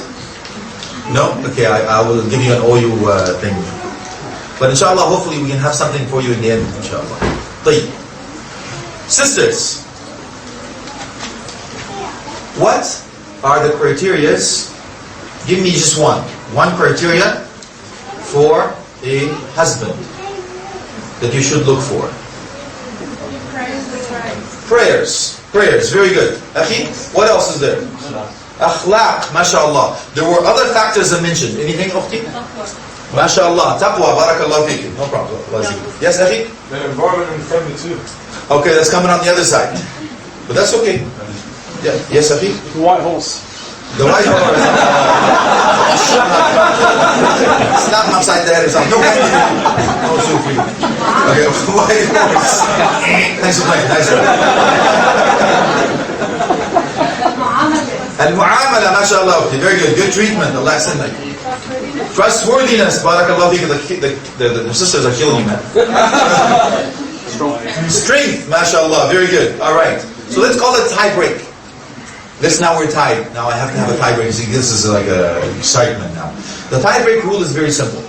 No? Okay, I will give you an OU thing. But inshallah, hopefully we can have something for you in the end, inshallah. طيب. Sisters, what are the criterias? Give me just one criteria for a husband that you should look for. Prayers, very good. Akhi, what else is there? Akhlaq, mashallah. There were other factors I mentioned. Anything, Ukhti? Mashallah. Taqwa, barakallahu fiki. No problem. Yes, Akhi? The environment and family too. Okay, that's coming on the other side. But that's okay. Yeah. Yes, Akhi? The white horse. The white horse. Slap him upside the head or something. No, Sufi. Okay, white horse. Nice to play, nice to play. Al-mu'amala, mashallah, very good. Good treatment, Allah send you. Trustworthiness, barakallah, the sisters are killing you, man. Strength, mashallah, very good. All right. So let's call it tie break. Now we're tied. Now I have to have a tie break. See, this is like a excitement now. The tie break rule is very simple.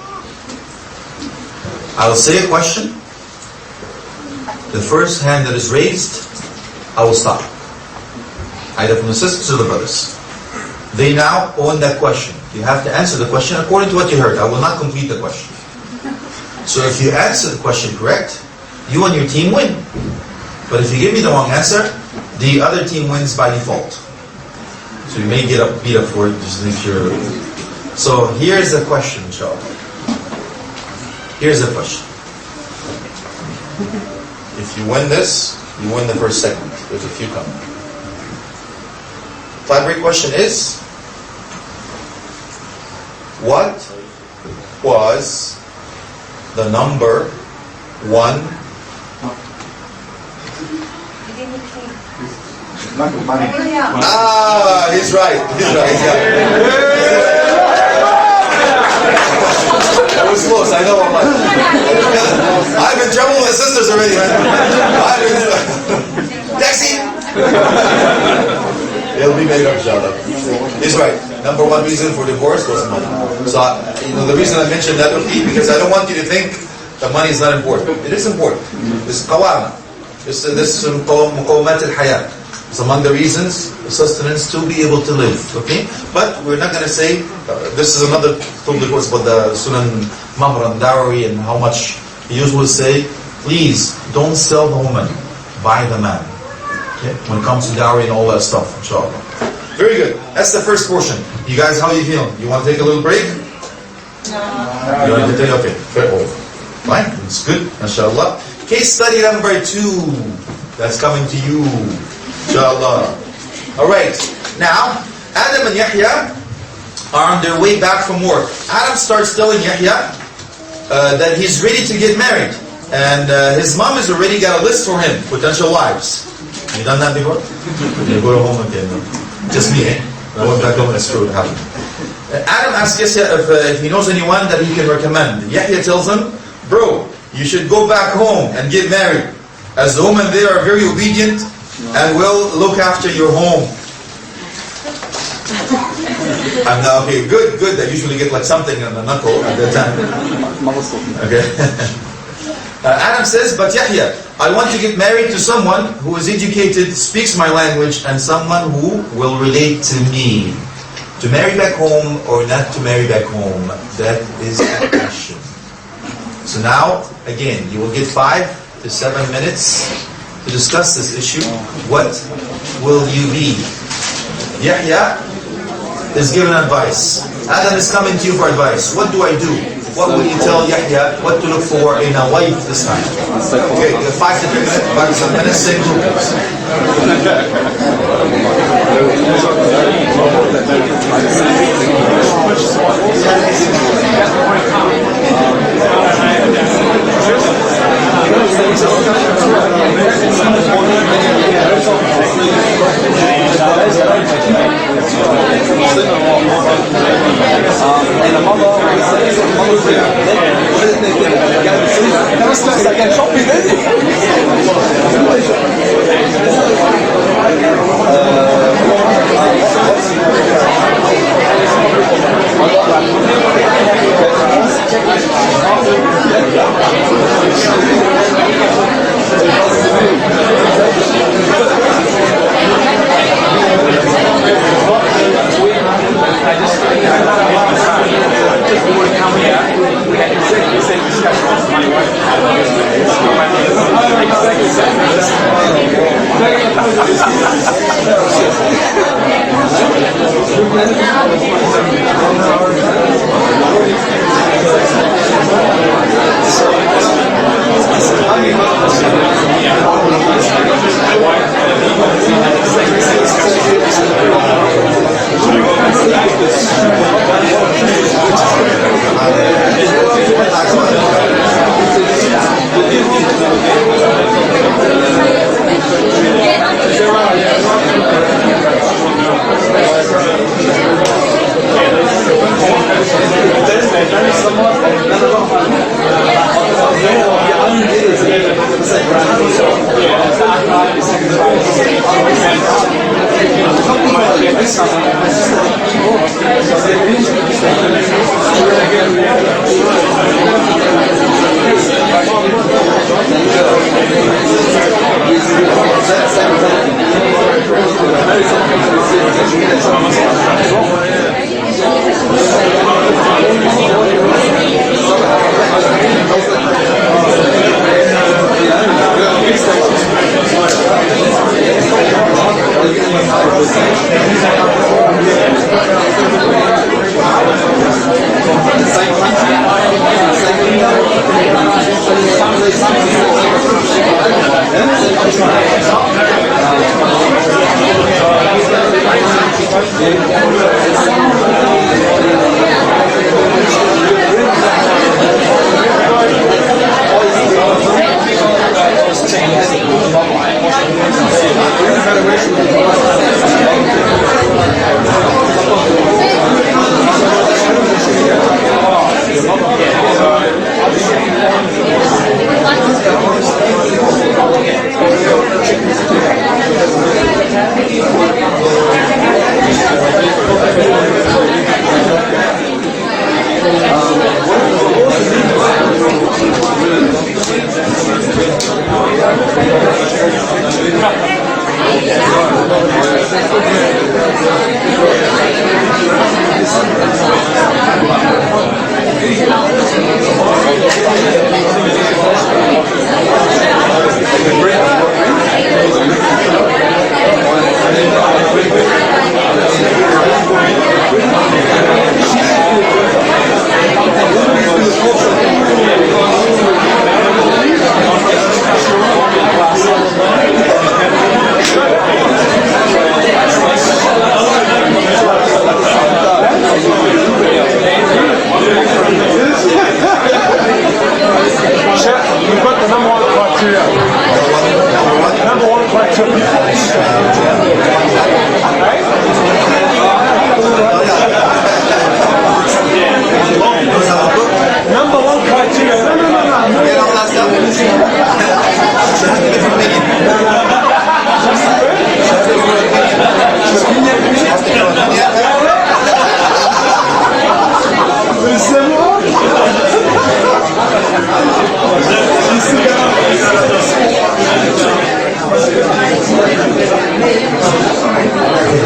I will say a question. The first hand that is raised, I will stop. Either from the sisters or the brothers. They now own that question. You have to answer the question according to what you heard. I will not complete the question. So if you answer the question correct, you and your team win. But if you give me the wrong answer, the other team wins by default. So you may get beat up for it, just make sure. So here's the question, inshallah. Here's the question. If you win this, you win the first segment. There's a few coming. Tie-break question is, what was the number 1? Ah, he's right. He's right. Yeah. That was close. I know. I'm in trouble with the sisters already, man. Taxi. It'll be made up, inshallah. He's right. Number 1 reason for divorce was money. So, the reason I mentioned that would be because I don't want you to think that money is not important. It is important. It's qawama. This is muqawmat al-hayat. It's among the reasons, sustenance to be able to live. Okay? But we're not going to say, this is another topic about the Sunan Mahr and dowry and how much he usually say, please don't sell the woman, buy the man. Okay? When it comes to dowry and all that stuff, inshallah. Very good. That's the first portion. You guys, how are you feeling? You want to take a little break? No. You want to take, okay. Fine. It's good, inshallah. Case study number 2. That's coming to you. Inshallah. Alright. Now, Adam and Yahya are on their way back from work. Adam starts telling Yahya that he's ready to get married. And his mom has already got a list for him, potential wives. Have you done that before? You go home again. Just me, eh? I went back home and screwed it happened. Adam asks Yahya if he knows anyone that he can recommend. Yahya tells him, bro, you should go back home and get married. As the women there are very obedient and will look after your home. And okay, good. I usually get like something on the knuckle at that time. Okay. Adam says, but Yahya, I want to get married to someone who is educated, speaks my language, and someone who will relate to me. To marry back home or not to marry back home, that is the question. So now, again, you will get 5 to 7 minutes to discuss this issue. What will you be? Yahya is given advice. Adam is coming to you for advice. What do I do? What will you tell Yahya? What to look for in a wife this time? Okay, 5 to 10 minutes, 5 to 7 minutes, same group.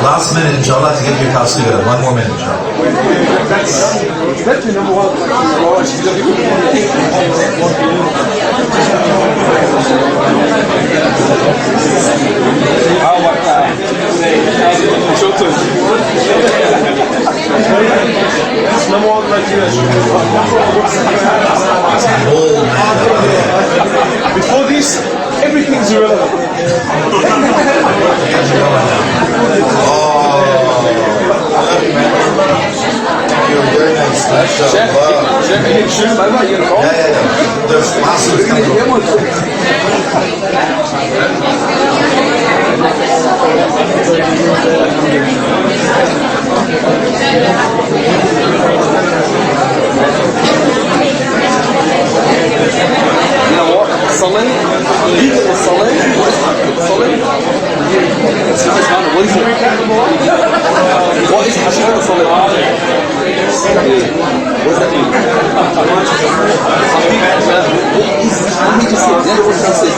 Last minute, inshallah, to get your house together. One more minute, inshallah. That's the number one. Number one criteria. Bold man. Before this, everything's irrelevant. You're very nice. Chef, you need shoes, man. You gonna call? Yeah. There's lawsuits coming. You know what? Salim, legal Salim, Salim. What is Hashim Salim? What does that mean? Let me just say, that's what he said.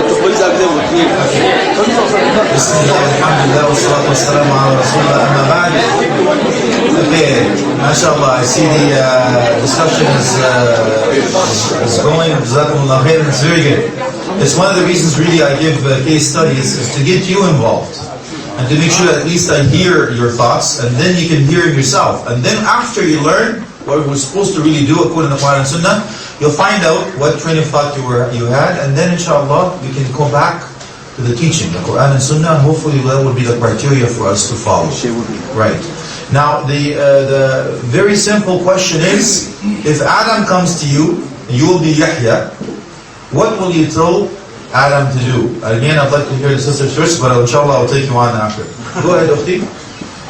The boys out there with me. بسم الله الحمد لله والصلاة والسلام على رسول الله أما بعد. Okay, mashallah, I see the discussion is going. Jazakumullah khair, it's very good. It's one of the reasons really I give case studies is to get you involved and to make sure that at least I hear your thoughts and then you can hear it yourself. And then after you learn what we're supposed to really do according to the Quran and Sunnah, you'll find out what train of thought you had, and then inshallah we can go back to the teaching, the Quran and Sunnah. Hopefully that would be the criteria for us to follow. Right. Now the very simple question is, if Adam comes to you, you will be Yahya, what will you tell Adam to do? Again, I'd like to hear the sisters first, but inshallah I'll take you on after. Go ahead, Ukhti.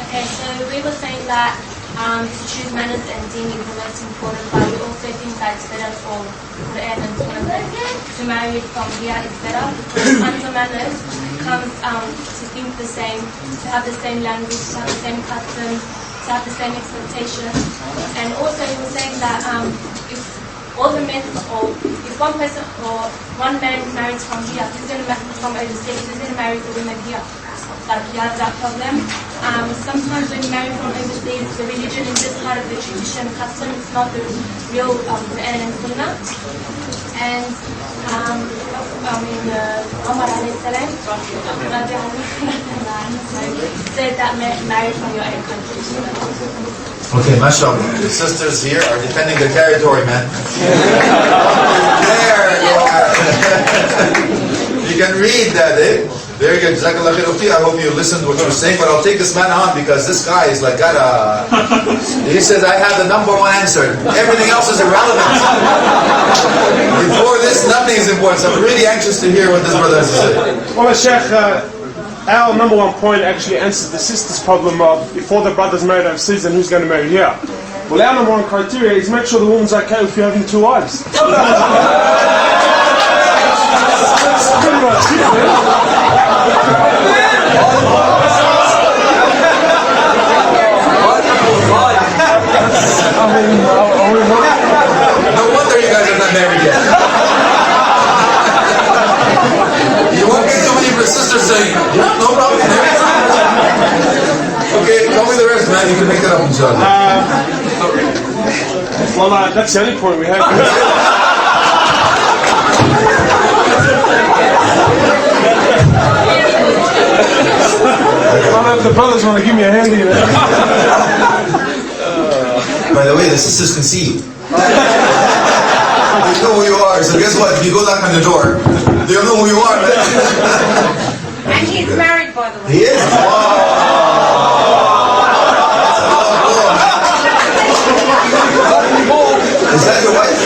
Okay, so we were saying that to choose manners and deen is the most important, but we also think that it's better for Quran and Sunnah to marry from here is better, because under manners comes to think the same, to have the same language, to have the same customs, to have the same expectations. And also he was saying that if all the men, or if one person or one man marries from here, he's going to marry from overseas, he's going to marry the women here. Like you have that problem. Sometimes when you marry from overseas, the religion is just part of the tradition, custom, it's not the real Quran and Sunnah. And Umar alayhi salam said that marry from your own country. Okay, mashallah. The sisters here are defending the territory, man. There you are. You can read that, eh? Very good. Jazakallah khair. I hope you listened to what you were saying, but I'll take this man on because this guy is like got a... He says, I have the number one answer. Everything else is irrelevant. Before this, nothing is important. So I'm really anxious to hear what this brother has to say. Well, Sheikh, our number one point actually answers the sister's problem of before the brother's married overseas and who's going to marry here. Well, our number one criteria is make sure the woman's okay if you're having two wives. No wonder you guys are not married yet. You won't get so many of your sisters saying, yeah, no problem. Okay, tell me the rest, man. You can make that up, inshallah. Well, that's the only point we have. I don't know if the brothers want to give me a hand here. By the way, the sisters can see you. They know who you are. So guess what? If you go knock on the door, they'll know who you are, man. And he's married, by the way. He is? Is that your wife?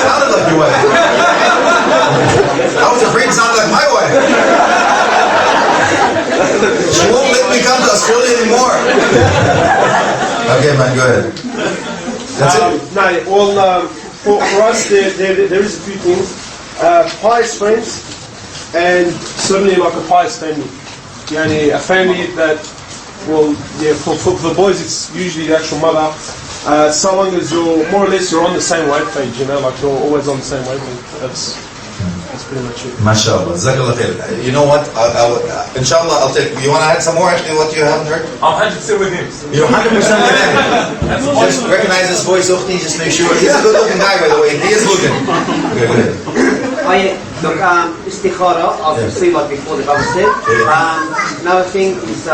Sounded like your wife. I was afraid it sounded like my wife. She won't let me come to Australia anymore. Okay, man, go ahead. That's it? No, well, for us, there is a few things. Pious friends, and certainly like a pious family. A family that, well, yeah, for the boys, it's usually the actual mother. So long as you're, more or less, you're on the same wave page, like you're always on the same wavelength. That's pretty much it. MashaAllah. Jazakallah khair. You know what? Inshallah, I'll take. You want to add some more actually what you haven't heard? I'm 100% with him. You're 100% with him. Just recognize his voice, Ukhti, just make sure. He's a good looking guy, by the way. He is looking. Okay, go ahead. Look, istikhara, obviously, like before the brother said. Another thing is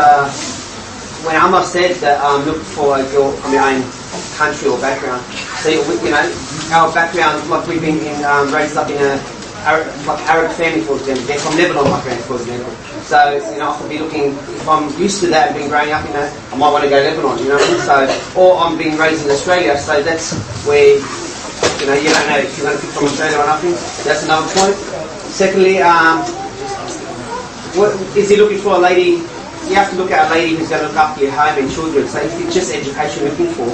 when Ammar said that look for a girl from your own country or background. So, our background, like we've been raised up in a Arab family, for example. They're from Lebanon, my parents, for example. So, I could be looking, if I'm used to that and been growing up in that, I might want to go to Lebanon, you know what I mean? So, or I'm being raised in Australia, so that's where, you don't know if you're going to pick from Australia or nothing. That's another point. Secondly, what is he looking for a lady? You have to look at a lady who's going to look after your home and children. So if it's just education you're looking for,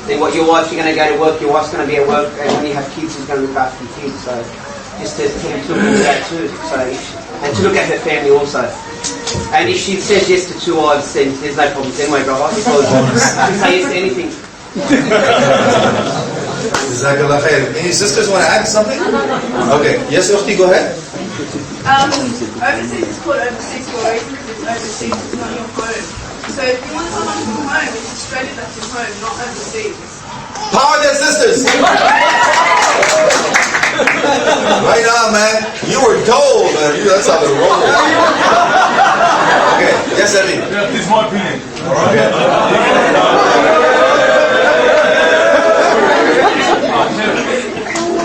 then what your wife, you're going to go to work, your wife's going to be at work, and when you have kids, she's going to look after your kids. So just to look into that too. So and to look at her family also. And if she says yes to two wives, then there's no problems anyway, brother. Because you say yes to anything. Jazakallah khair. Any sisters want to add something? Okay. Yes, Ukhti, go ahead. Overseas is called overseas for a reason because it's overseas, it's not your home. So if you want someone to come home, it's Australia that's your home, not overseas. Power their sisters! Right on, man. You were told. That's how they roll. Okay. Yes, Eddie. Yeah, this is my opinion. Okay.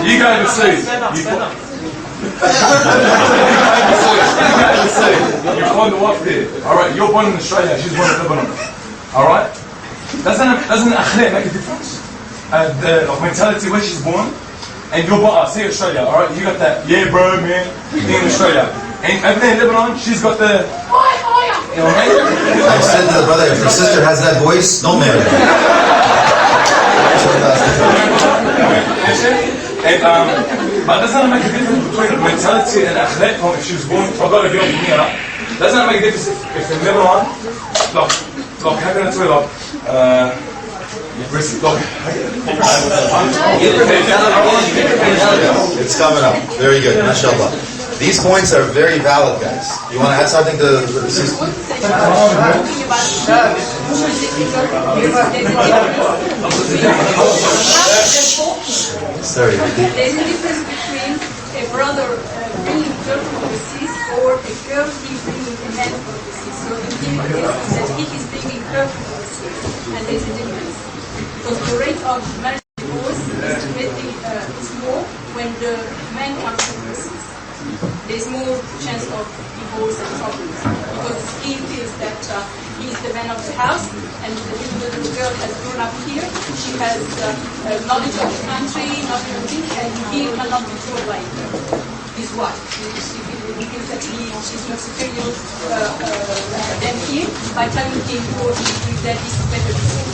You go overseas. You find a wife there. Alright, you're born in Australia, she's born in Lebanon. Alright? Doesn't akhlaq make a difference? The mentality where she's born, and you're born, say Australia, alright? You got that, yeah bro, man, in Australia. And over there in Lebanon, she's got the... You know what I mean? I said to the brother, if your sister has that voice, don't marry her. But doesn't make a difference between mentality and akhlaq if she's born فقط اليوم منيرة. Doesn't make a difference if the middle one like how can I tell you It's coming up. Very good, mashallah. These points are very valid, guys. You want to add something to the system? Sorry. There's a difference between a brother bringing a girl from overseas or a girl bringing a man from overseas. So the thing is that he is bringing her from overseas, and there's a difference. Because the rate of marriage divorce is more when the man comes from overseas. There's more chance of divorce and problems because he feels that he is the man of the house, and the girl has grown up here. She has knowledge of the country, not everything, and he cannot be told by his wife. He feels that she's more superior than him by telling him, oh, that this is better than him.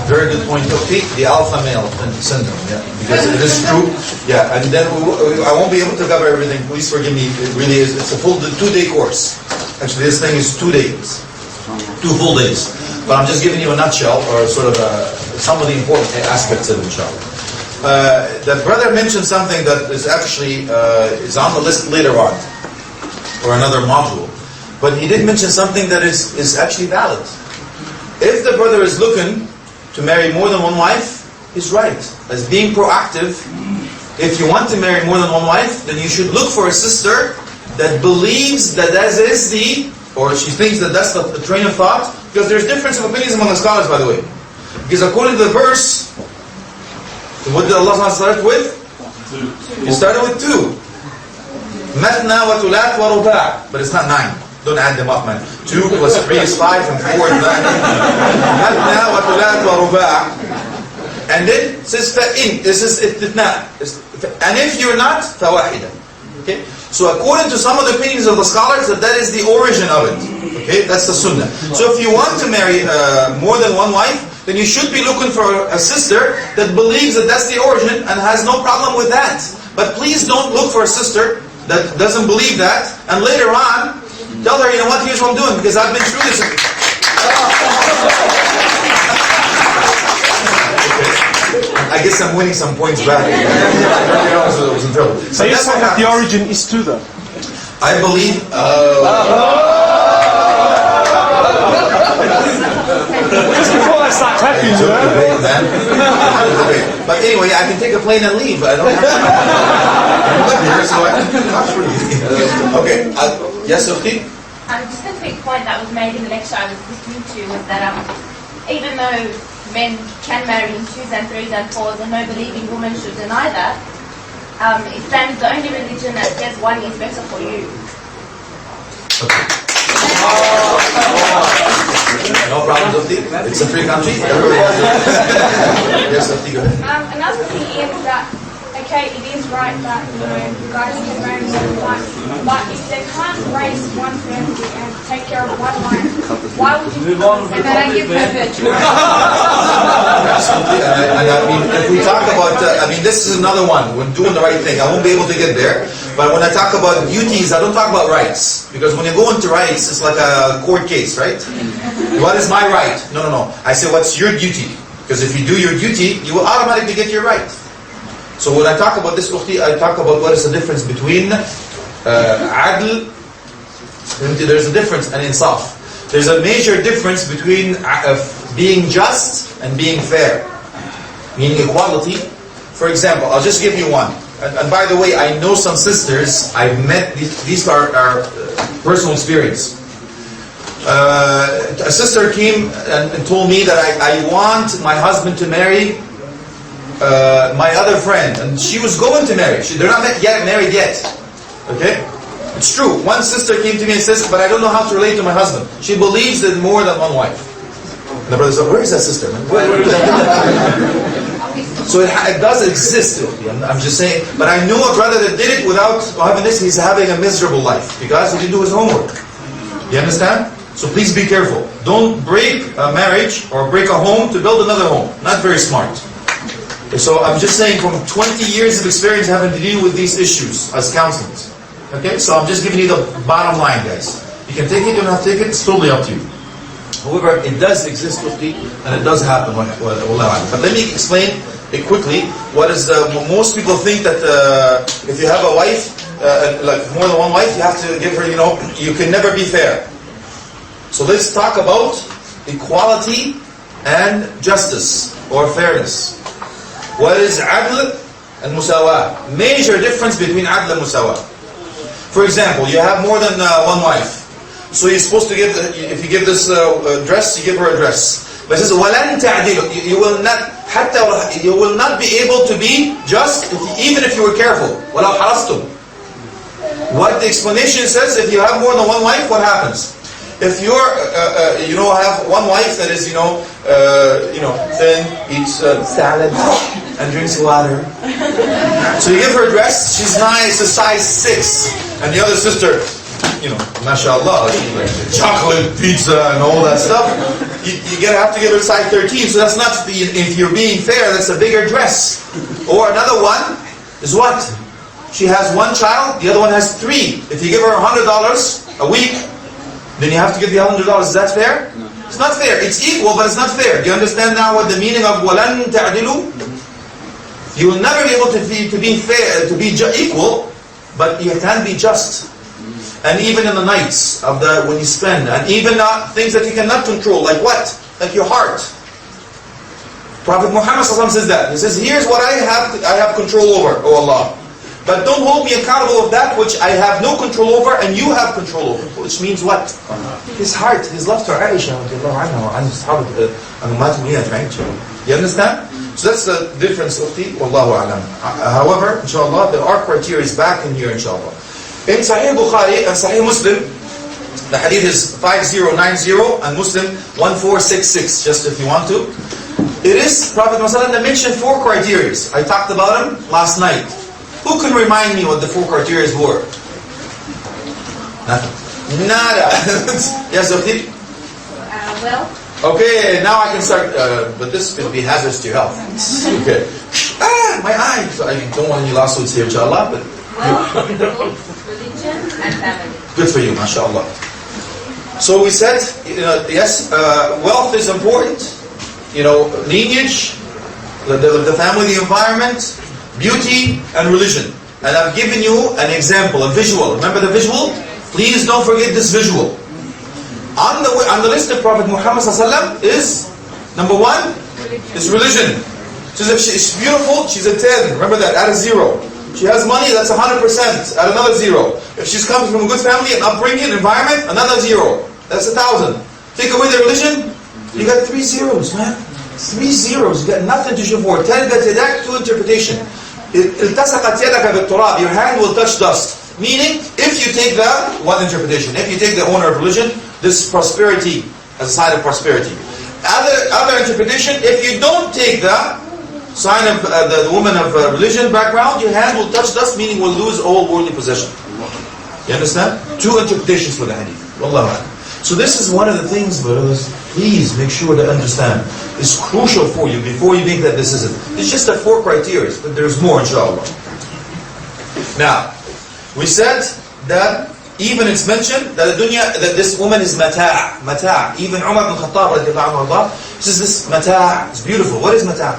Very good point. The alpha male syndrome, yeah, because it is true. Yeah, and then I won't be able to cover everything. Please forgive me. It really is. It's a full 2-day course. Actually, this thing is 2 days, 2 full days. But I'm just giving you a nutshell or sort of some of the important aspects of it, inshallah. The brother mentioned something that is actually is on the list later on, or another module. But he did mention something that is actually valid. If the brother is looking to marry more than one wife, he's right. As being proactive, if you want to marry more than one wife, then you should look for a sister that believes that or she thinks that that's the train of thought, because there's difference of opinions among the scholars, by the way. Because according to the verse, what did Allah start with? He started with 2. Mathna wa thulat wa ruba', but it's not 9. Don't add them up, man. 2 plus 3 is 5, and 4 is 9. Mathna wa thulat wa ruba'. And then says fa'in. This is itna. And if you're not, fawahida. Okay. So according to some of the opinions of the scholars, that is the origin of it. Okay, that's the sunnah. So if you want to marry more than one wife, then you should be looking for a sister that believes that that's the origin and has no problem with that. But please don't look for a sister that doesn't believe that, and later on tell her, you know what, here's what I'm doing, because I've been through this. I guess I'm winning some points back. I was in trouble. So you said that the origin is 2 though? I believe... Just before I start clapping, But anyway, I can take a plane and leave. I don't have to. I'm living here, so I can Okay. Yes, Ukhti? Just a quick point that was made in the lecture I was listening to was that even though men can marry in 2s and 3s and 4s, and no believing woman should deny that, Islam is the only religion that says one is better for you. No problem, Ukhti. It's a free country. Everybody has it. Yes, Ukhti, go ahead. Another thing is that, okay, it is right that, guys can marry more than one, but if they can't raise one family and take care of one wife, why would you move on? And then I give her virtue. Absolutely. And I mean, if we talk about, this is another one. We're doing the right thing. I won't be able to get there. But when I talk about duties, I don't talk about rights. Because when you go into rights, it's like a court case, right? What is my right? No. I say, what's your duty? Because if you do your duty, you will automatically get your right. So when I talk about this, Ukhti, I talk about what is the difference between adl, there's a difference, and insaf. There's a major difference between being just and being fair, meaning equality. For example, I'll just give you one. And by the way, I know some sisters, I've met, these are personal experience. A sister came and told me that I want my husband to marry my other friend, and she was going to marry. They're not yet married yet. Okay? It's true. One sister came to me and says, but I don't know how to relate to my husband. She believes in more than one wife. And the brother said, where is that sister, man? So it does exist. I'm just saying. But I know a brother that did it without having this. He's having a miserable life because he didn't do his homework. You understand? So please be careful. Don't break a marriage or break a home to build another home. Not very smart. So I'm just saying, from 20 years of experience having to deal with these issues as counselors. Okay, so I'm just giving you the bottom line, guys. You can take it, you don't have to take it, it's totally up to you. However, it does exist quickly, and it does happen. But let me explain it quickly. What is most people think that if you have a wife, like more than one wife, you have to give her, you can never be fair. So let's talk about equality and justice or fairness. What is adl and musawa? Major difference between adl and musawa. For example, you have more than one wife. So you're supposed to give, if you give this dress, you give her a dress. But it says, وَلَن تَعْدِلُ. You will not be able to be just, even if you were careful. وَلَوْ حَرَصْتُمْ. What the explanation says, if you have more than one wife, what happens? If you're, have one wife that is, thin, eats salad and drinks water. So you give her a dress, she's nice, a size 6. And the other sister, mashallah, chocolate, pizza, and all that stuff. You're have to give her a size 13. So that's not, if you're being fair, that's a bigger dress. Or another one is what? She has one child, the other one has 3. If you give her $100 a week, then you have to give the $100. Is that fair? No. It's not fair. It's equal, but it's not fair. Do you understand now what the meaning of وَلَن تَعْدِلُوا? You will never be able to be fair, to be equal, but you can be just. And even in the nights of when you spend, and even things that you cannot control, like what? Like your heart. Prophet Muhammad says that. He says, here's what I have control over, O Allah. But don't hold me accountable of that which I have no control over and you have control over. Which means what? His heart, his love to Aisha. You understand? So that's the difference of the Wallahu A'lam. However, inshallah, there are criteria back in here, inshallah. In Sahih Bukhari and Sahih Muslim, the hadith is 5090 and Muslim 1466, just if you want to. It is, Prophet Muhammad mentioned 4 criteria. I talked about them last night. Who can remind me what the 4 criteria were? Nothing. Nada. Yes, Zofti? Well. Okay, now I can start, but this could be hazardous to your health. Okay. My eye. So I don't want any lawsuits here, inshallah, but... Religion and family. Good for you, mashallah. So we said, yes, wealth is important. Lineage, the family, the environment, beauty, and religion. And I've given you an example, a visual. Remember the visual? Please don't forget this visual. On the list of Prophet Muhammad ﷺ is, number 1, is religion. So if she's beautiful, she's a 10. Remember that, add a 0. She has money, that's 100%, add another 0. If she's coming from a good family, an upbringing, environment, another 0. That's 1,000. Take away the religion, you got 3 zeros, man. 3 zeros, you got nothing to show for. 10 that 2 interpretation. Your hand will touch dust. Meaning, if you take the 1 interpretation, if you take the owner of religion, this is prosperity, as a sign of prosperity. Other interpretation, if you don't take the sign of the woman of religion background, your hand will touch dust, meaning will lose all worldly possession. You understand? 2 interpretations for the hadith. Wallahu a'lam. So this is one of the things, brothers, please make sure to understand. It's crucial for you before you make that decision. It's just the 4 criteria, but there's more, inshallah. Now, we said that even it's mentioned that that this woman is mata'. Mata'. Even Umar ibn Khattab says this mata' is beautiful. What is mata'?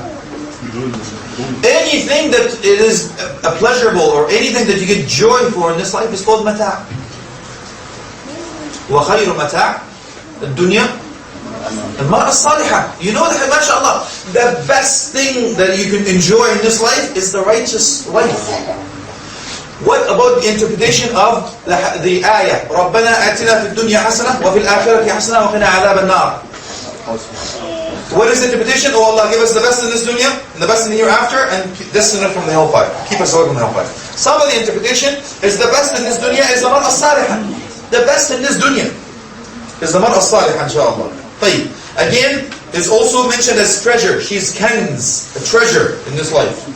Anything that it is a pleasurable or anything that you get joy for in this life is called mata'. وَخَيْرُ مَتَاعٍ الدُّنْيَا الْمَرْأَةُ الصَّالِحَةُ. You know that, mashallah, the best thing that you can enjoy in this life is the righteous wife. What about the interpretation of the ayah? رَبَّنَا آتِنَا فِي الدُّنْيَا حَسَنَةً وَفِي الْآخِرَةِ حَسَنَةً وَقِنَا عَذَابَ النَّارِ. What is the interpretation? Oh Allah, give us the best in this dunya and the best in the hereafter and destiny from the hellfire. Keep us away from the hellfire. Some of the interpretation is the best in this dunya is the mar'a salihah. The best in this dunya is the mar'a salihah, inshallah. طيب. Again, it's also mentioned as treasure. She's kanz, a treasure in this life.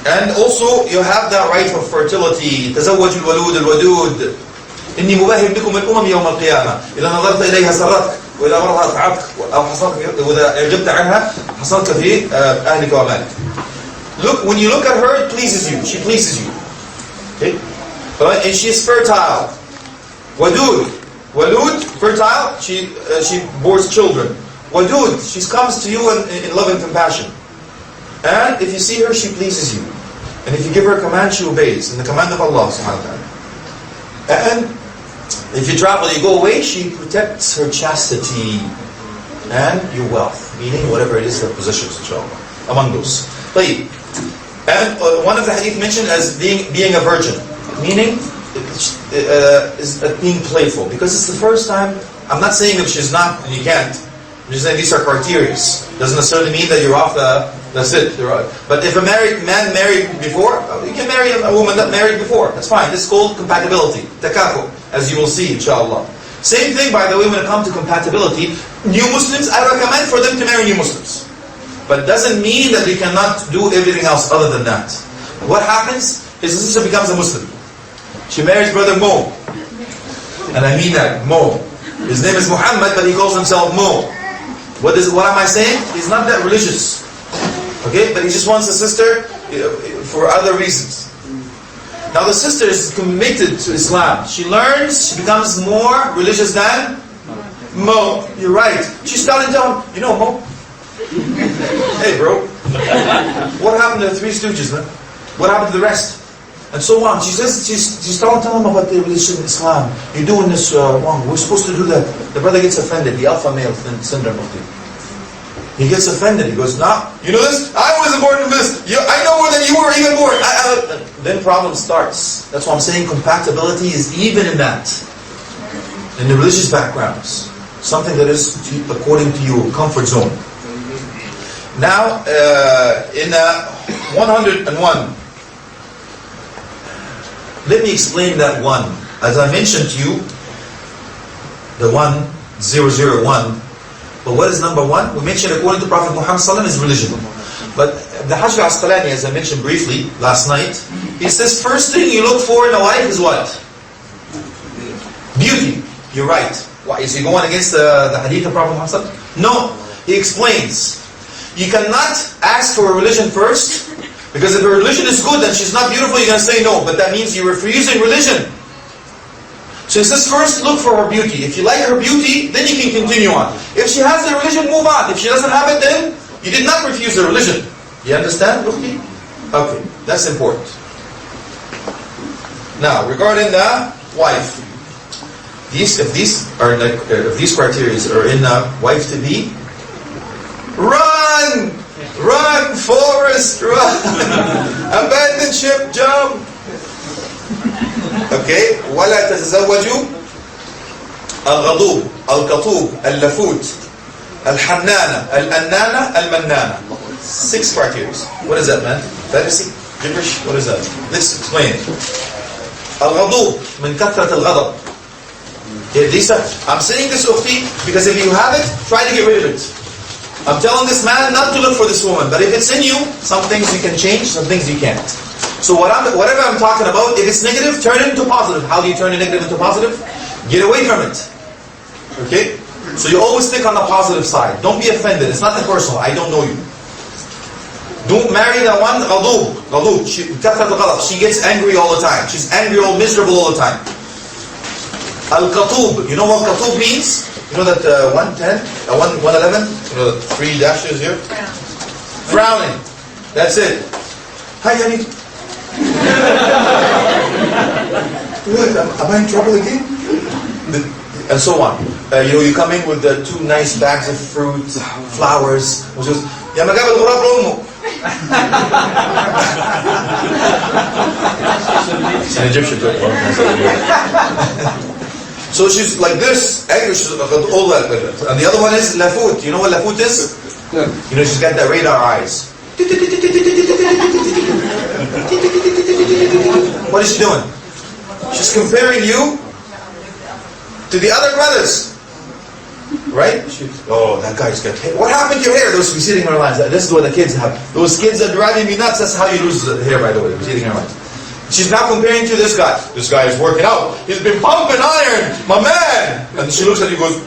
And also, you have that right of fertility. تزوج الولود الودود. إني مباهي بكم الأمم يوم القيامة إذا نظرت إليها سرتك وإذا مرضها أتعبك أو حصلت وإذا غبت عنها حصلت في أهلك ومالك. Look, when you look at her, it pleases you. She pleases you. Okay? And she is fertile. Wadud. Walud, fertile, she bores children. Wadud, she comes to you in love and compassion. And if you see her, she pleases you. And if you give her a command, she obeys. In the command of Allah subhanahu wa ta'ala. And if you travel, you go away, she protects her chastity and your wealth. Meaning whatever it is, her positions, inshallah. Among those. طيب. And one of the hadith mentioned as being a virgin. Meaning, is being playful. Because it's the first time, I'm not saying if she's not, and you can't. I'm just saying these are criteria. Doesn't necessarily mean that you're off that's it. But if a married man married before, you can marry a woman that married before. That's fine. This is called compatibility. Takafu, as you will see, inshallah. Same thing, by the way, when it comes to compatibility. New Muslims, I recommend for them to marry new Muslims. But it doesn't mean that you cannot do everything else other than that. What happens is the sister becomes a Muslim. She marries brother Mo. And I mean that, Mo. His name is Muhammad, but he calls himself Mo. What am I saying? He's not that religious. Okay, but he just wants a sister for other reasons. Now the sister is committed to Islam. She learns, she becomes more religious than Mo. You're right. She's telling him, you know Mo? Hey bro, what happened to the Three Stooges, man? What happened to the rest? And so on. She says, she's telling him about the religion of Islam. You're doing this wrong. We're supposed to do that. The brother gets offended. The alpha male syndrome of it. He gets offended. He goes, nah, you know this? I wasn't born in this. I know more than you were even born. Then problem starts. That's why I'm saying compatibility is even in that. In the religious backgrounds. Something that is according to your comfort zone. Now, in 101, let me explain that one. As I mentioned to you, the 1001. But what is number one? We mentioned according to Prophet Muhammad ﷺ is religion. But the Hajj al-Asqalani, as I mentioned briefly last night, he says first thing you look for in a wife is what? Beauty. You're right. Why? Is he going against the hadith of Prophet Muhammad ﷺ? No. He explains. You cannot ask for a religion first, because if a religion is good and she's not beautiful, you're going to say no. But that means you're refusing religion. So he says first look for her beauty. If you like her beauty, then you can continue on. If she has the religion, move on. If she doesn't have it, then you did not refuse the religion. You understand, Ukhti? Okay, that's important. Now, regarding the wife, if these criteria are in a wife to be, run, Forrest, run, abandon ship, jump. Okay, ولا تتزوجوا الغضوب القطوب اللفوت الحنانة الأنانة المنانة. 6 criteria. What is that, man? Fantasy? Gibberish? What is that? Let's explain it. الغضوب من كثرة الغضب. Okay, Lisa, I'm saying this, Ukhti, because if you have it, try to get rid of it. I'm telling this man not to look for this woman, but if it's in you, some things you can change, some things you can't. So whatever I'm talking about, if it's negative, turn it into positive. How do you turn a negative into positive? Get away from it. Okay? So you always think on the positive side. Don't be offended. It's nothing personal. I don't know you. Don't marry the one, غضوب. She gets angry all the time. She's angry, all miserable all the time. Al-Qatub. You know what Qatub means? You know that 110, 111? You know the 3 dashes here? Frowning. That's it. Hi, honey. Am I in trouble again? And so on. You come in with the 2 nice bags of fruit, flowers. Which goes, يا ما جاب الغراب لأمه. It's an Egyptian joke. So she's like this, angry, she's all that. And the other one is lafut. You know what lafut is? Yeah. You know, she's got that radar eyes. What is she doing? She's comparing you to the other brothers. Right? Oh, that guy's got hair. What happened to your hair? Those receding hairlines. This is what the kids have. Those kids are driving me nuts. That's how you lose the hair, by the way, receding hairlines. She's now comparing to this guy. This guy is working out. He's been pumping iron, my man. And she looks at you and goes,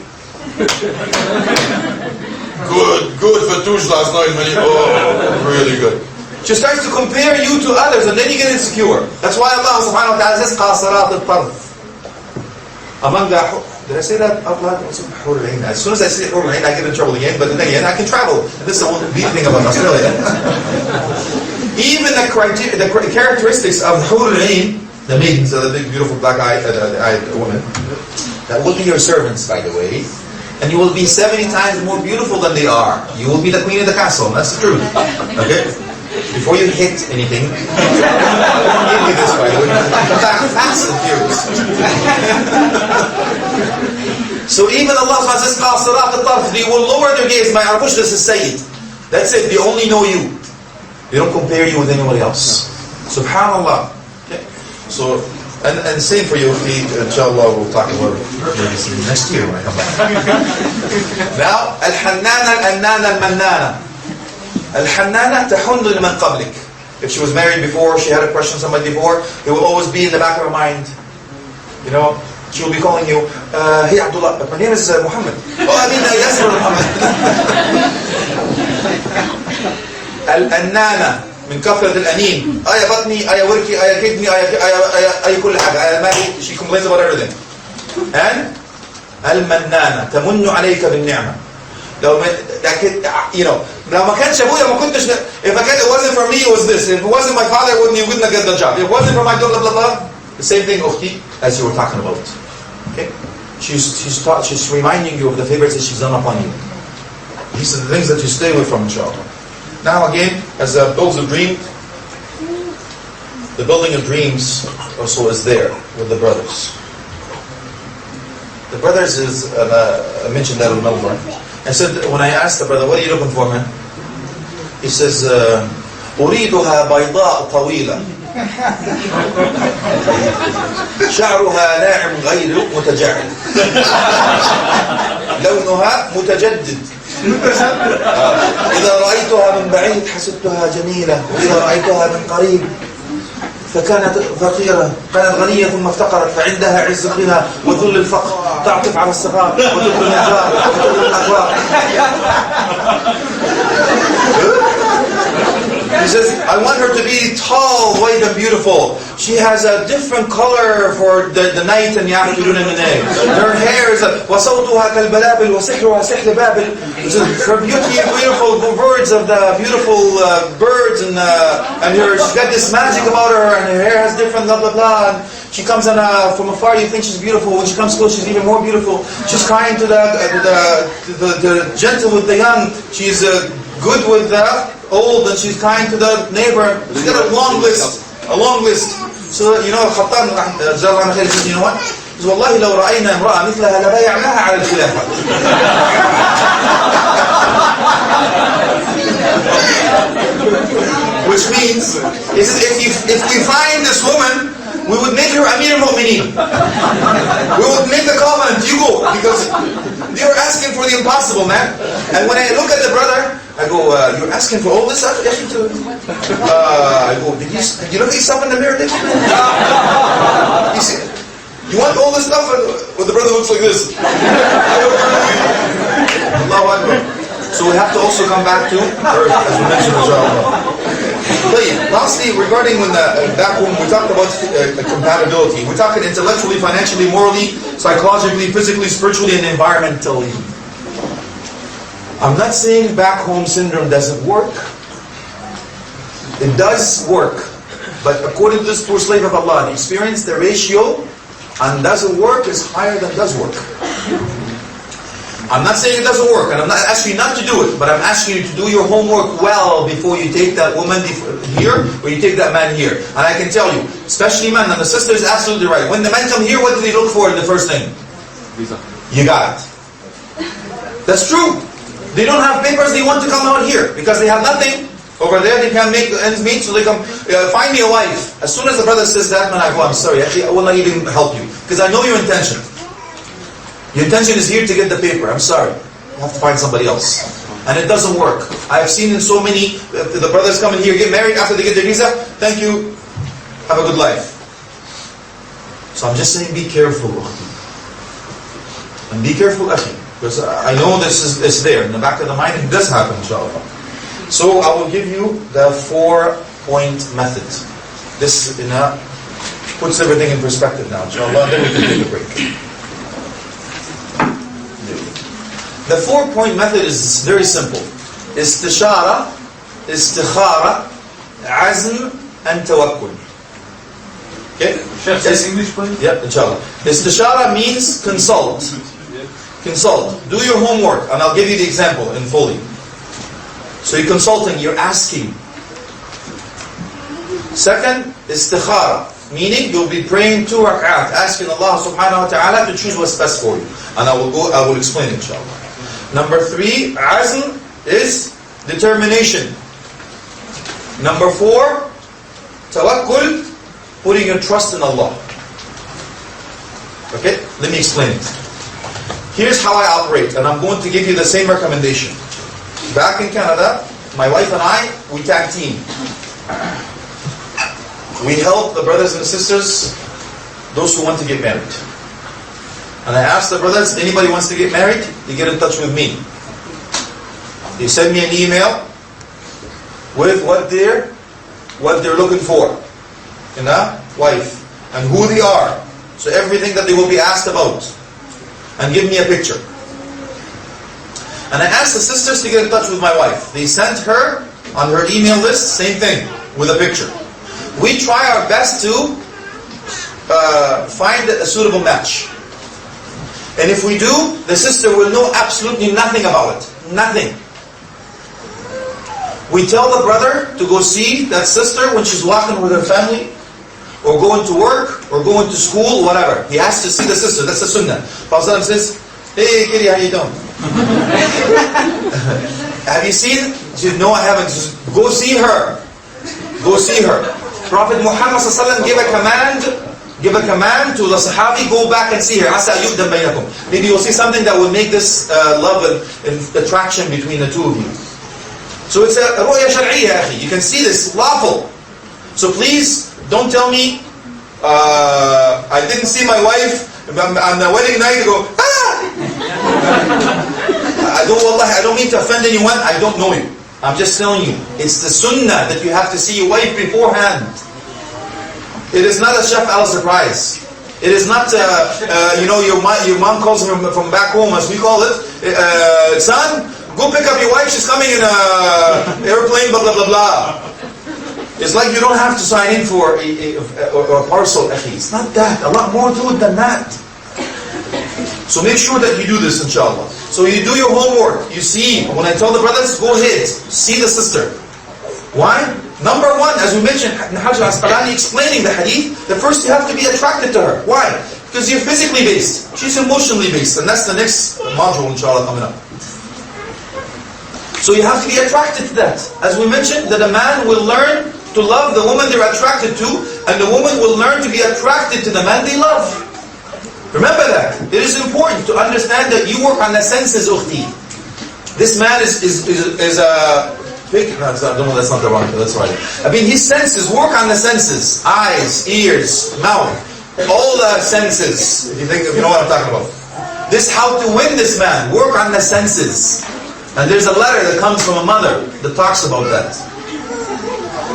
good fattoush last night, man. Oh, really good. She starts to compare you to others, and then you get insecure. That's why Allah subhanahu wa ta'ala says, قَاصِرَاتِ الطَّرْفِ. Among the, did I say that out loud? As soon as I say Hur al-Ain, I get in trouble again, but then again, I can travel. And this is the one big thing about Australia. Even the characteristics of Hur al-Ain, the maidens, the big, beautiful, black-eyed women, that will be your servants, by the way, and you will be 70 times more beautiful than they are. You will be the queen of the castle. That's the truth. Okay? Before you hit anything, give me this, by the way. Fast and furious. So even Allah says, they will lower their gaze. My Arabush, this is Sayyid. That's it. They only know you. They don't compare you with anybody else. Subhanallah. Okay. So, and same for you. Inshallah, we'll talk about it maybe next year when I come back. Now, Al-Hannana Al-Annana Al-Mannana. Al-Hannana tahunnu liman qablik. If she was married before, she had a crush on somebody before, it will always be in the back of her mind. You know, she will be calling you, hey Abdullah, but my name is Muhammad. Oh, I mean, yes, Muhammad. Al-Annana, min kafrat al-anin. Aya batni, aya wirki, aya kidney, aya kull haga, aya mali. She complains about everything. And Al-Mannana, tamunnu alayka bin-ni'mah. You know, if it wasn't for me, it was this. If it wasn't my father, you wouldn't get the job. If it wasn't for my blah, blah, blah, blah. The same thing, Ukhti, as you were talking about. Okay? She's reminding you of the favors that she's done upon you. These are the things that you stay away from, inshallah. Now again, as builds a dream, the building of dreams also is there with the brothers. The brothers is, I mentioned that in Melbourne. I said, when I asked the brother, what are you looking for, man? He says, أريدها بيضاء طويلة شعرها ناعم غير متجعد لونها متجدد إذا رأيتها من بعيد حسبتها جميلة وإذا رأيتها من قريب فكانت فقيرة كانت غنية ثم افتقرت فعندها عز الغنى وذل الفقر تعطف على الصغار وتكرم الجار وتكرم الأكوار. He says, I want her to be tall, white and beautiful. She has a different color for the night and يعرفون من day. Her hair is وصوتها كالبلابل وسحرها سحر بابل. Her beauty, beautiful birds of the beautiful birds and she's got this magic about her and her hair has different blah blah blah. And she comes in from afar, you think she's beautiful. When she comes close, she's even more beautiful. She's kind to the gentle with the young. She's good with the old, and she's kind to the neighbor. She's got a long list. So, you know, Khattan, says, you know what? He says, Wallahi, لو رأينا امرأة مثلها لبايعناها على الخلافة. Which means, if we find this woman, we would make her Amir al-Mu'mineen. We would make the covenant, you go, because you're asking for the impossible, man. And when I look at the brother, I go, you're asking for all this stuff? I go, did you look at yourself in the mirror? You want all this stuff? Well, the brother looks like this. Allahu Akbar. So we have to also come back to earth, as we mentioned, inshallah. Lastly, regarding when back home, we talked about compatibility. We're talking intellectually, financially, morally, psychologically, physically, spiritually, and environmentally. I'm not saying back home syndrome doesn't work. It does work. But according to this poor slave of Allah, the experience, the ratio on doesn't work is higher than does work. I'm not saying it doesn't work, and I'm not asking you not to do it, but I'm asking you to do your homework well before you take that woman here, or you take that man here. And I can tell you, especially men, and the sister is absolutely right. When the men come here, what do they look for in the first thing? Visa. You got it. That's true. They don't have papers, they want to come out here, because they have nothing. Over there, they can't make ends meet, so they come, find me a wife. As soon as the brother says that, man, I go, I'm sorry, actually, I will not even help you, because I know your intention. Your intention is here to get the paper. I'm sorry. You have to find somebody else. And it doesn't work. I've seen in so many, the brothers come in here, get married, after they get their visa, thank you. have a good life. So I'm just saying, be careful, ukhti. And be careful, akhi. Because I know this is there in the back of the mind. It does happen, inshallah. So I will give you the 4-point method. This puts everything in perspective now, inshallah. Then we can take a break. The 4-point method is very simple. Istishara, istikhara, azm, and tawakkul. Okay? Chef, say English, please? Yep, inshallah. Istishara means consult. Consult. Do your homework, and I'll give you the example in fully. So you're consulting, you're asking. Second, istikhara, meaning you'll be praying 2 rak'at, asking Allah subhanahu wa ta'ala to choose what's best for you. And I will explain it, inshallah. Number 3, azm is determination. Number 4, tawakkul, putting your trust in Allah. Okay, let me explain it. Here's how I operate, and I'm going to give you the same recommendation. Back in Canada, my wife and I, we tag team. We help the brothers and sisters, those who want to get married. And I ask the brothers, anybody wants to get married, they get in touch with me. They send me an email with what they're looking for in a wife and who they are. So everything that they will be asked about. And give me a picture. And I asked the sisters to get in touch with my wife. They sent her on her email list, same thing, with a picture. We try our best to find a suitable match. And if we do, the sister will know absolutely nothing about it. Nothing. We tell the brother to go see that sister when she's walking with her family, or going to work, or going to school, whatever. He has to see the sister. That's the sunnah. Prophet says, "Hey, kitty, how you doing?" Have you seen? She said, "No, I haven't." Just go see her. Go see her. Prophet Muhammad ﷺ gave a command to the Sahabi, go back and see her. Asa yu'dam baynakum. Maybe you'll see something that will make this love and attraction between the two of you. So it's a ru'ya shar'iyya, akhi. You can see this, lawful. So please, don't tell me, I didn't see my wife on the wedding night to go, I don't mean to offend anyone, I don't know you. I'm just telling you, it's the sunnah that you have to see your wife beforehand. It is not a chef al surprise. It is not, your mom calls him from back home, as we call it, son, go pick up your wife, she's coming in an airplane, blah, blah, blah, blah. It's like you don't have to sign in for a parcel, akhi. It's not that. A lot more to it than that. So make sure that you do this, inshallah. So you do your homework. You see, when I tell the brothers, go ahead, see the sister. Why? Number 1, as we mentioned, Hajj al-Asqalani explaining the hadith, the first you have to be attracted to her. Why? Because you're physically based. She's emotionally based. And that's the next module, inshallah, coming up. So you have to be attracted to that. As we mentioned, that a man will learn to love the woman they're attracted to, and the woman will learn to be attracted to the man they love. Remember that. It is important to understand that you work on the senses, ukhti. This man is a pig. No, I don't know, that's not the wrong, that's right. I mean, his senses, work on the senses. Eyes, ears, mouth, all the senses, if you know what I'm talking about. This, how to win this man, work on the senses. And there's a letter that comes from a mother that talks about that.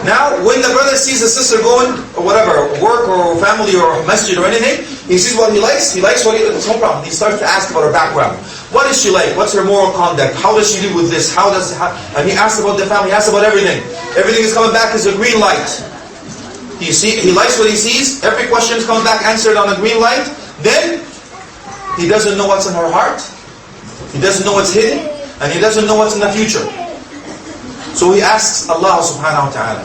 Now, when the brother sees the sister going, or whatever, work or family or masjid or anything, he sees what he likes what he likes, no problem. He starts to ask about her background. What is she like? What's her moral conduct? How does she do with this? And he asks about the family, he asks about everything. Everything is coming back as a green light. You see, he likes what he sees, every question is coming back answered on a green light. Then, he doesn't know what's in her heart, he doesn't know what's hidden, and he doesn't know what's in the future. So he asks Allah subhanahu wa ta'ala.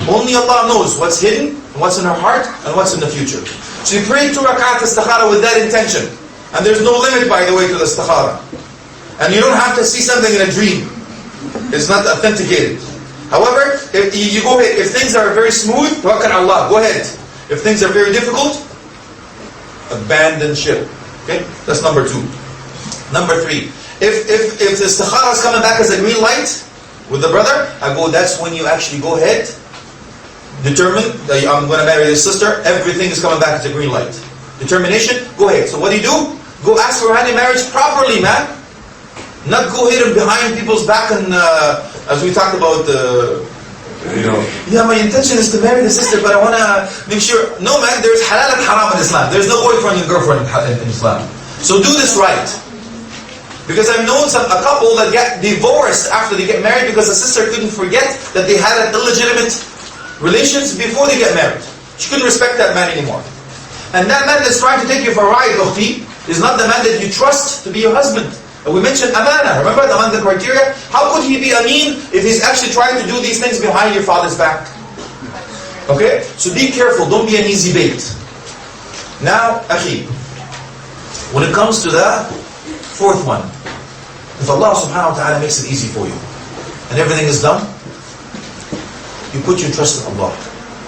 Only Allah knows what's hidden, what's in her heart, and what's in the future. So you pray 2 rak'at istikhara with that intention. And there's no limit, by the way, to the istikhara. And you don't have to see something in a dream. It's not authenticated. However, if you go ahead, if things are very smooth, tawakkal Allah, go ahead. If things are very difficult, abandon ship. Okay? That's number 2. Number 3. If the istikhara is coming back as a green light with the brother, I go, that's when you actually go ahead, Determined that I'm going to marry this sister, everything is coming back to the green light. Determination, go ahead. So what do? Go ask for hand in marriage properly, man. Not go hidden behind people's back and, as we talked about, yeah, my intention is to marry the sister, but I want to make sure. No, man, there's halal and haram in Islam. There's no boyfriend and girlfriend in Islam. So do this right. Because I've known a couple that get divorced after they get married because the sister couldn't forget that they had an illegitimate relations before they get married. She couldn't respect that man anymore. And that man that's trying to take you for a ride, ukhti, is not the man that you trust to be your husband. And we mentioned amana. Remember among the criteria? How could he be ameen if he's actually trying to do these things behind your father's back? Okay? So be careful. Don't be an easy bait. Now, akhi, when it comes to the fourth one, if Allah subhanahu wa ta'ala makes it easy for you, and everything is done, you put your trust in Allah.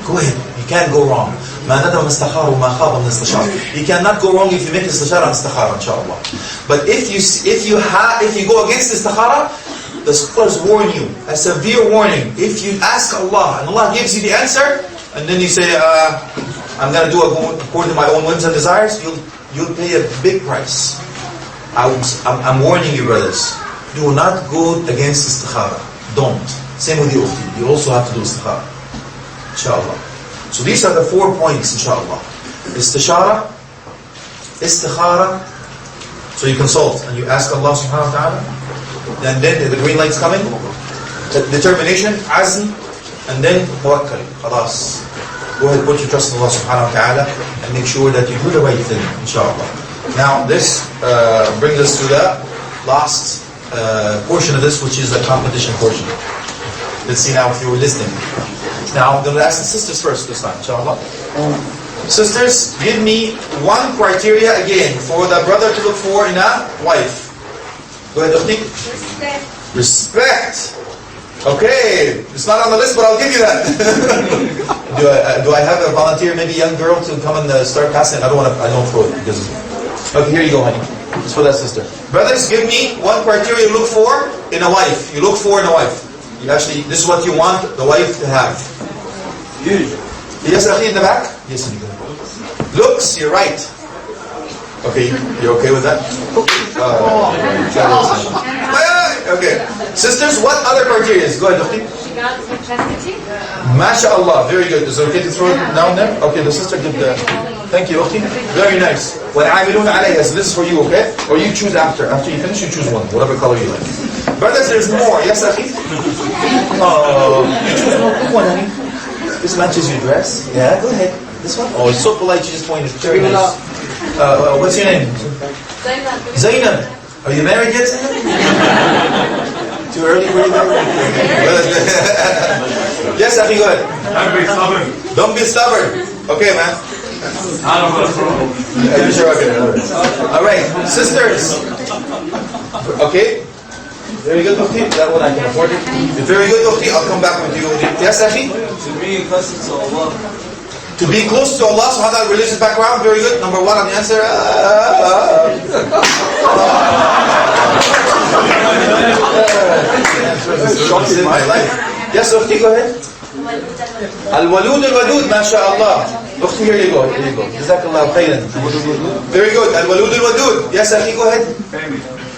Go ahead. You can't go wrong. You cannot go wrong if you make istikhara and istikhara, inshallah. But if you go against istikhara, the scholars warn you, a severe warning. If you ask Allah and Allah gives you the answer, and then you say, I'm going to do according to my own whims and desires, you'll pay a big price. I'm warning you, brothers. Do not go against istikhara. Don't. Same with the ukhti. You also have to do istikhara. Inshallah. So these are the 4 points, inshallah. Istishara, istikhara. So you consult and you ask Allah subhanahu wa ta'ala. And then the green light's coming. Determination, azm. And then tawakkal. Khalas. Go ahead, put your trust in Allah subhanahu wa ta'ala and make sure that you do the right thing, inshallah. Now this brings us to the last portion of this, which is the competition portion. Let's see now if you were listening. Now I'm going to ask the sisters first this time, inshallah. Sisters, give me one criteria again for the brother to look for in a wife. Go ahead, Ukhti. Respect. Okay, it's not on the list, but I'll give you that. do I have a volunteer, maybe young girl, to come and start passing? I don't throw it because. Okay, here you go, honey. It's for that sister. Brothers, give me one criteria you look for in a wife. You look for in a wife. You actually, this is what you want the wife to have. Yes, Akhi in the back? Yes, you go. Looks, you're right. Okay, you okay with that? Okay. Sisters, what other criteria? Go ahead, Akhi. MashaAllah, very good. Is it okay to throw it down there? Okay, the sister did that. Thank you, Akhi. Very nice. وَالْعَامِلُونَ عَلَيْهَا. So this is for you, okay? Or you choose after. After you finish, you choose one. Whatever color you like. Brothers, there's more. Yes, Akhi? Oh, you choose one. Pick one, honey. This matches your dress. Yeah, go ahead. This one? Oh, it's so polite. You just pointed. Very nice. What's your name? Zainab. Are you married yet, Zainab? Too early for you married? Yes, Akhi, go ahead. Don't be stubborn. Don't be stubborn. Okay, man. I don't know. Are you sure? Okay. All right, sisters. Okay. Very good, Ukhti. That one I can afford it. Very good, Ukhti. I'll come back with you. Yes, Akhi? To be close to Allah. To be close to Allah, so how that religious background? Very good. Number one on the answer. Shocks in my life. Yes, Ukhti, go ahead. Al-Walud al-Wadud, mashallah. Ukhti, here you go. Here you go. Jazakallah khairan. Very good. Al-Walud al-Wadud. Yes, Akhi, go ahead.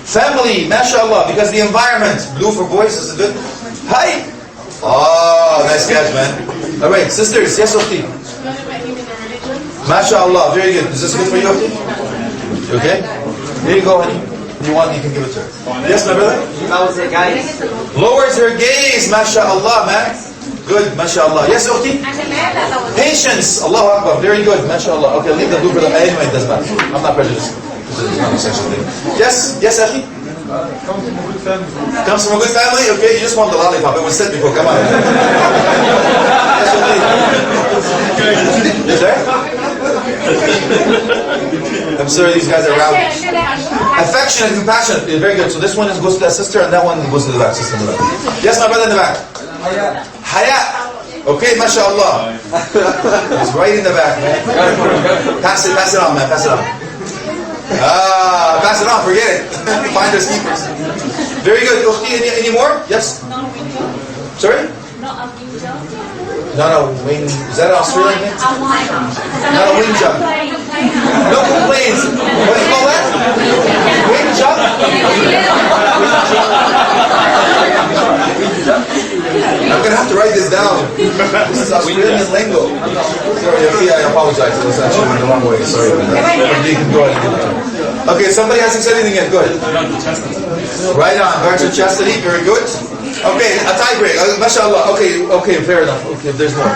Family, mashallah, because the environment. Blue for boys, is it good? Hi. Oh, nice catch, man. All right, sisters, yes, Ukhti. Mashallah, very good. Is this good for you, Ukhti? You okay? Here you go, honey. If you want, you can give it to her. Yes, my brother? Lowers her gaze. Lowers her gaze, mashallah, man. Good, mashallah. Yes, Ukhti? Patience, Allahu Akbar. Very good, mashallah. Okay, leave the blue for them. Anyway, it doesn't matter. I'm not prejudiced. It's not a sexual thing. Yes, yes, Akhi? Comes from a good family. Comes from a good family? Okay, you just want the lollipop. It was said before. Come on. Yes, Ukhti. Is there? I'm sorry, these guys are around. Affectionate and compassionate. Very good. So this one goes to that sister, and that one goes to the back sister in the back. Yes, my brother in the back. Haya. Okay, mashallah. It's right in the back, man. Pass it on, man. Pass it on. Pass it on. Forget it. Finders keepers. Very good. Ukhti, any more? Yes. Sorry. Not a wing. Is that an Australian name? Not a wing jump. No complaints. What do you call that? Wing jump? I'm gonna have to write this down. This is Australian lingo. Sorry, I apologize. It was actually the wrong way. Sorry about that. You can go ahead. Okay, somebody hasn't said anything yet. Go ahead. Right on. Virtue chastity. Very good. Okay, a tie break. Mashallah. Okay, fair enough. Okay, there's more.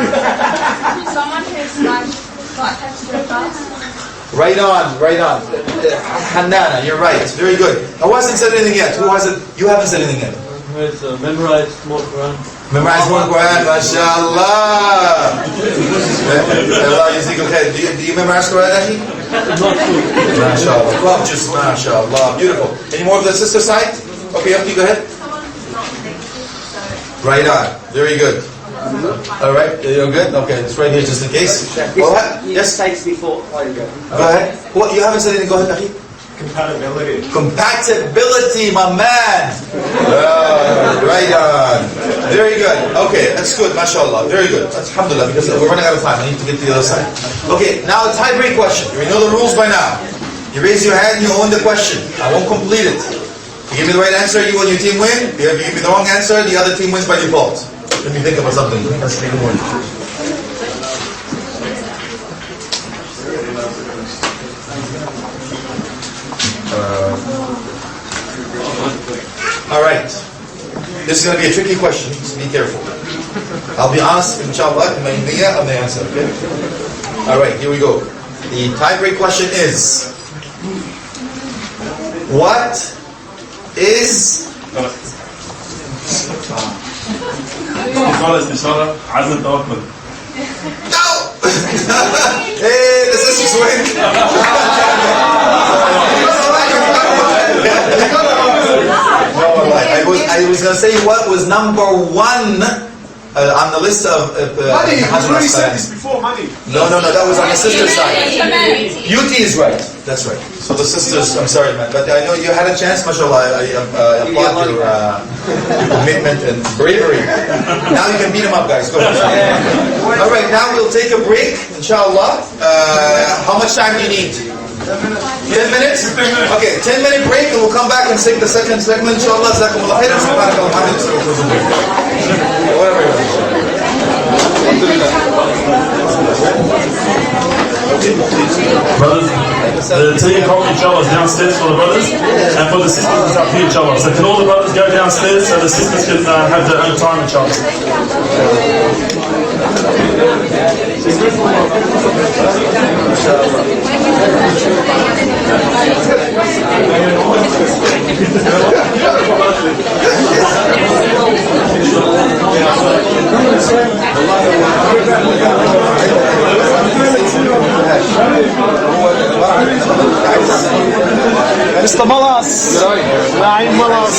Someone who's got attached to a bus. Right on. Hanana, you're right. Very good. Who hasn't said anything yet? Who hasn't? You haven't said anything yet. It's memorize more Quran. Memorize more Quran, mashallah. Do you memorize Quran, Ahi? Mashallah. Well, just mashallah. Beautiful. Any more of the sister side? Okay, up to you, go ahead. Right on. Very good. Alright, you're good? Okay, it's right here just in case. Go ahead. Yes? Before. Go ahead. What? You haven't said anything? Go ahead, Ahi. Compatibility, my man. Right on. Very good. Okay, that's good, mashallah. Very good. Alhamdulillah, because we're running out of time. I need to get to the other side. Okay, now a tie-break question. You know the rules by now. You raise your hand, you own the question. I won't complete it. You give me the right answer, you and your team win. If you give me the wrong answer, the other team wins by default. Let me think about something. Let's take one. Alright. This is going to be a tricky question, so be careful. I'll be honest, inshallah, in my niyyah, on the answer, okay? Alright, here we go. The tie-break question is, what is... Hey, the sisters win! I was going to say what was number one on the list of... money, you already said this before, money. No, that was on the sister side. Beauty is right, that's right. So the sisters, I'm sorry man, but I know you had a chance, mashallah, I applaud your commitment and bravery. Now you can beat them up guys, go ahead. Alright, now we'll take a break, inshallah. How much time do you need? 10 minutes? Okay, 10-minute break and we'll come back and take the second segment, inshallah. Jazakumullah khairan, subhanakallah, whatever you Brothers, the tea and coffee inshallah is downstairs for the brothers, and for the sisters it's up here inshallah. So can all the brothers go downstairs so the sisters can have their own time inshallah. Mr. Malas. Naim Malas.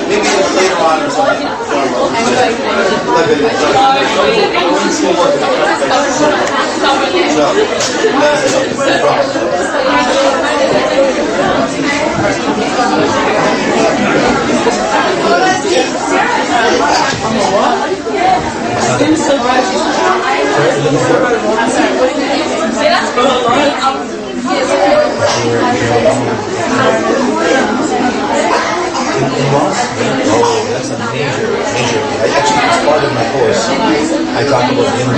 Maybe later on or something. Oh, that's a major. Actually, it's part of my course. I talk about imam.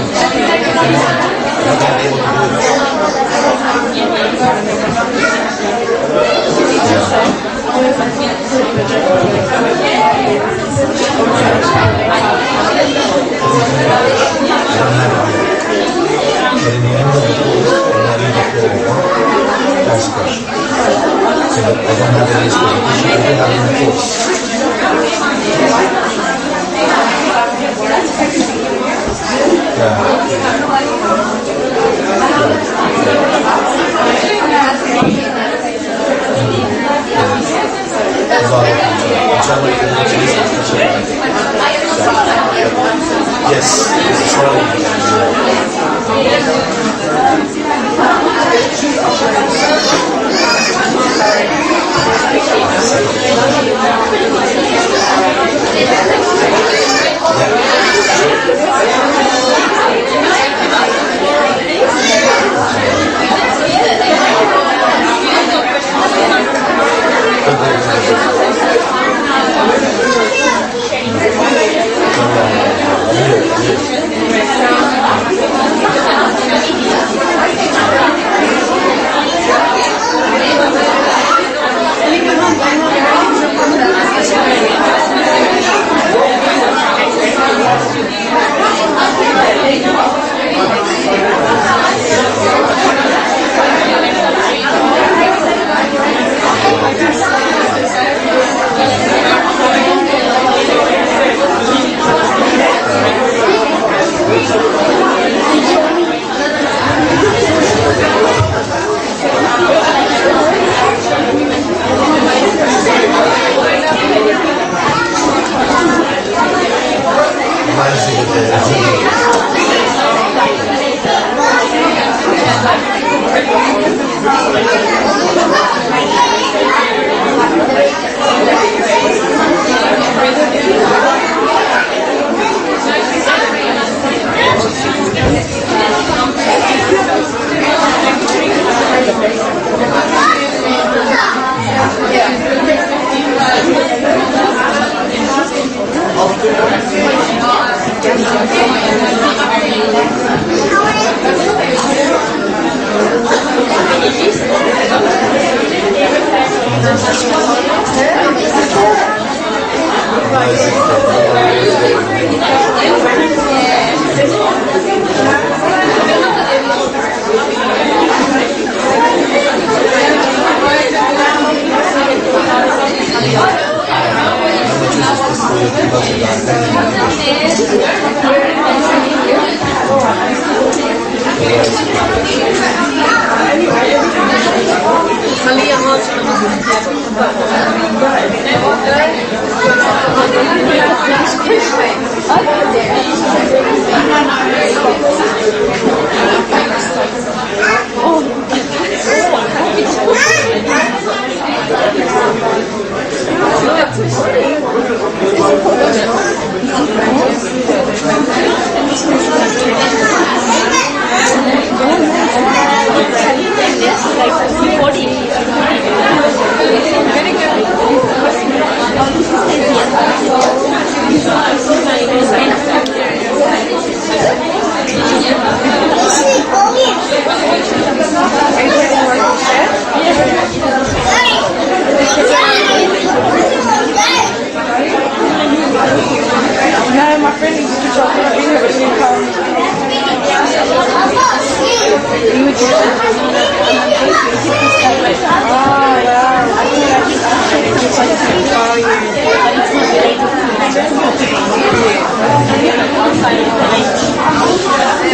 I'm not able to do But in the end of the course, I'm not able to ask questions. So I don't have any specification. I do have in the course. Yes, it's Oh, wow.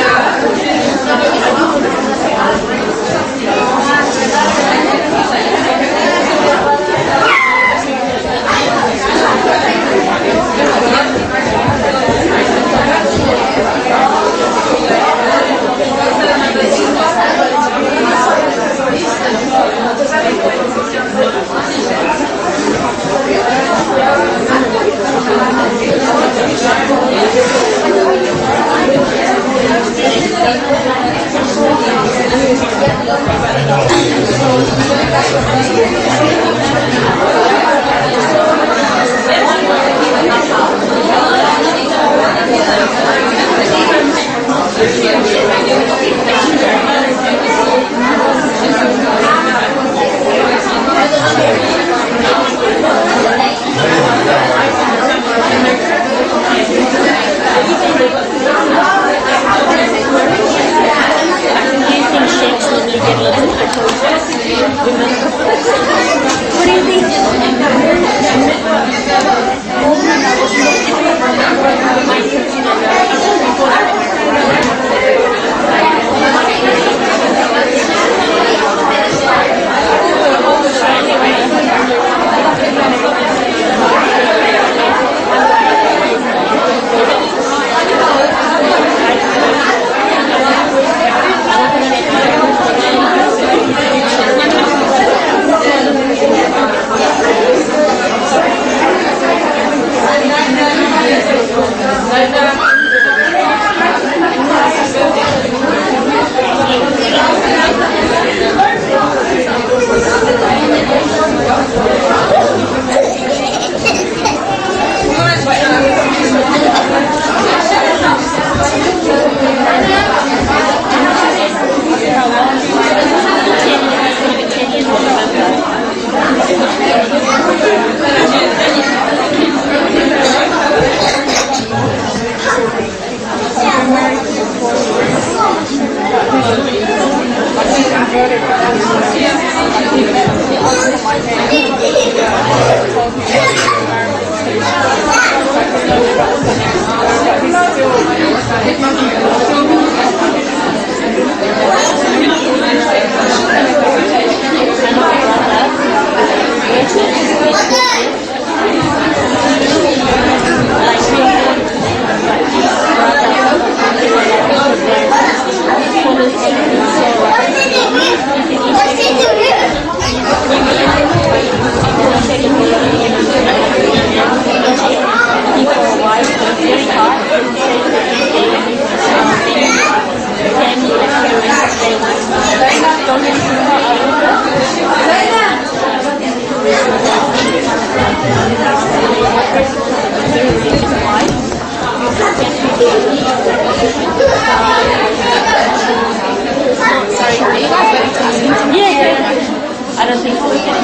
I don't think we can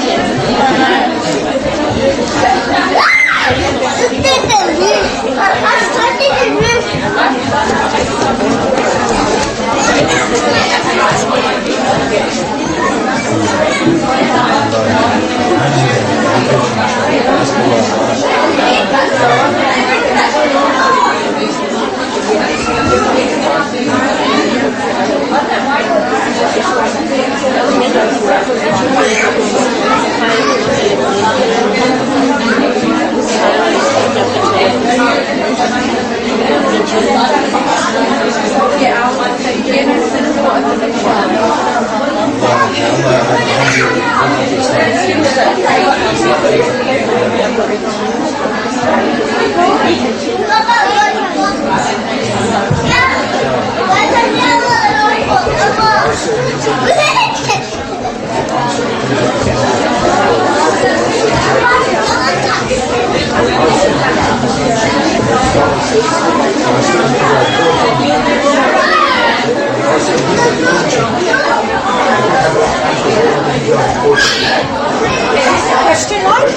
Question mark?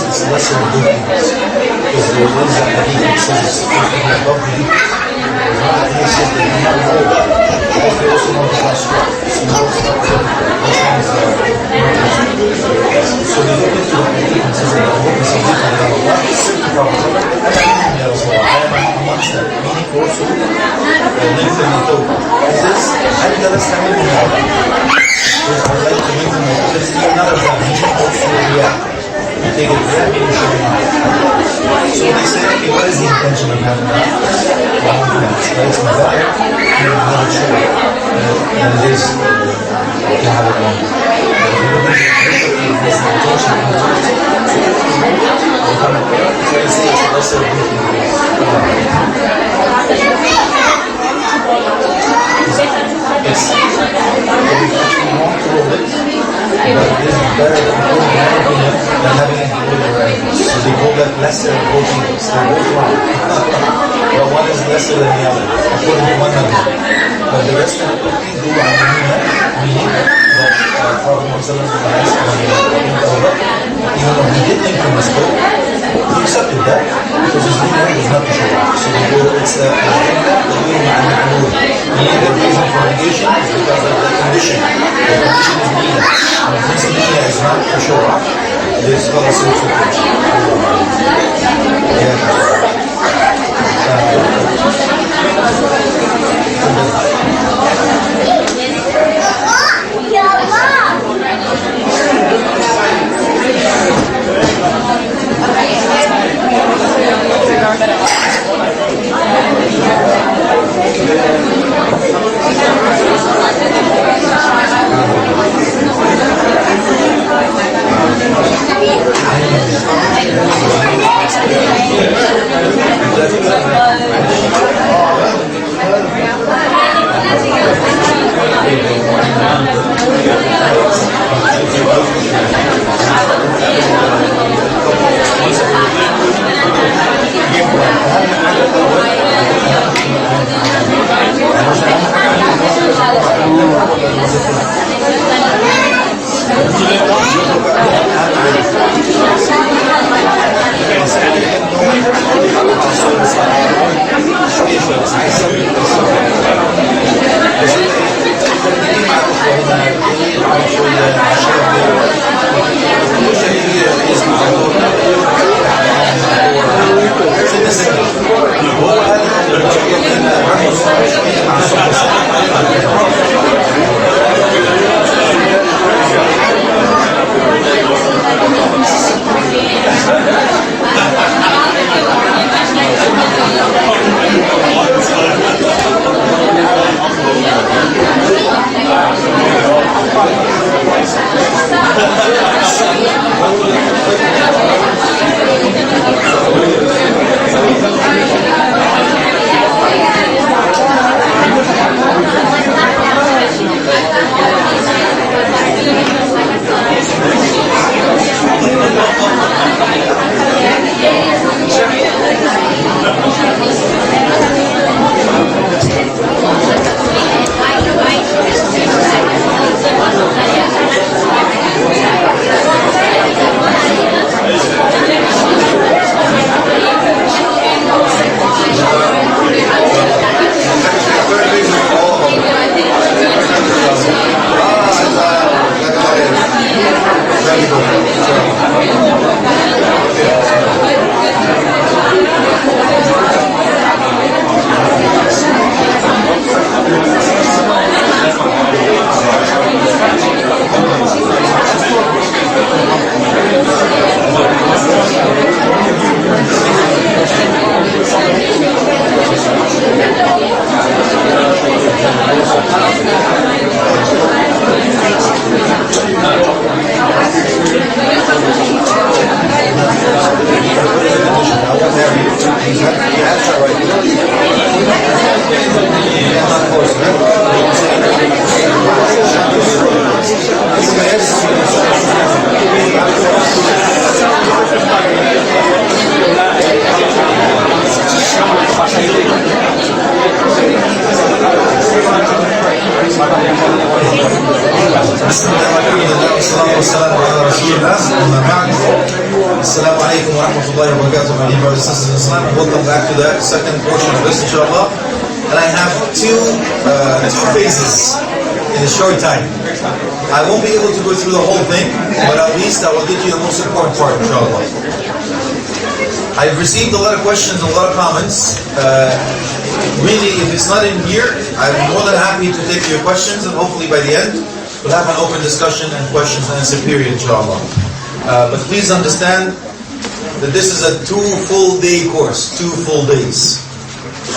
It's lesser than good things. Because the ones that hadith says above the there's not any says that you have more. Because they also want to pass strong. So now it's not so so they look into the hadith and says that the book is a hadith and Allah said to Prophet I am amongst them, meaning also lengthen the toe. Is this هل درست منه I would like to lengthen the toe. Let's do another one, meaning also react. You take it there, meaning showing off. So they say, okay, what is the intention of having that? Long pants, right? So that, you have it show it. And it is to have it long. So they say it's a lesser beauty. It's actually wrong to roll it, but this is better than having it around. So they call that lesser boatiness. They're both wrong. But one is lesser than the other, according to one another. But the rest of the things do meaning that Prophet Muhammad even though he did think from his book, he accepted that because his meaning was not to show off. So they go, it's meaning the reason for negation is because of the condition. The condition is niyyah. And if this niyyah is not to show off, this is called a sinful Assalamu alaikum wa rahmatullahi wa barakatuh, my dear brothers and sisters in Islam. Welcome back to the second portion of this, inshallah. And I have two phases in a short time. I won't be able to go through the whole thing, but at least I will get you the most important part, inshallah. I've received a lot of questions and a lot of comments. Really, if it's not in here, I'm more than happy to take your questions, and hopefully by the end, we'll have an open discussion and questions and answer period, inshallah. But please understand that this is a 2 full day course, 2 full days.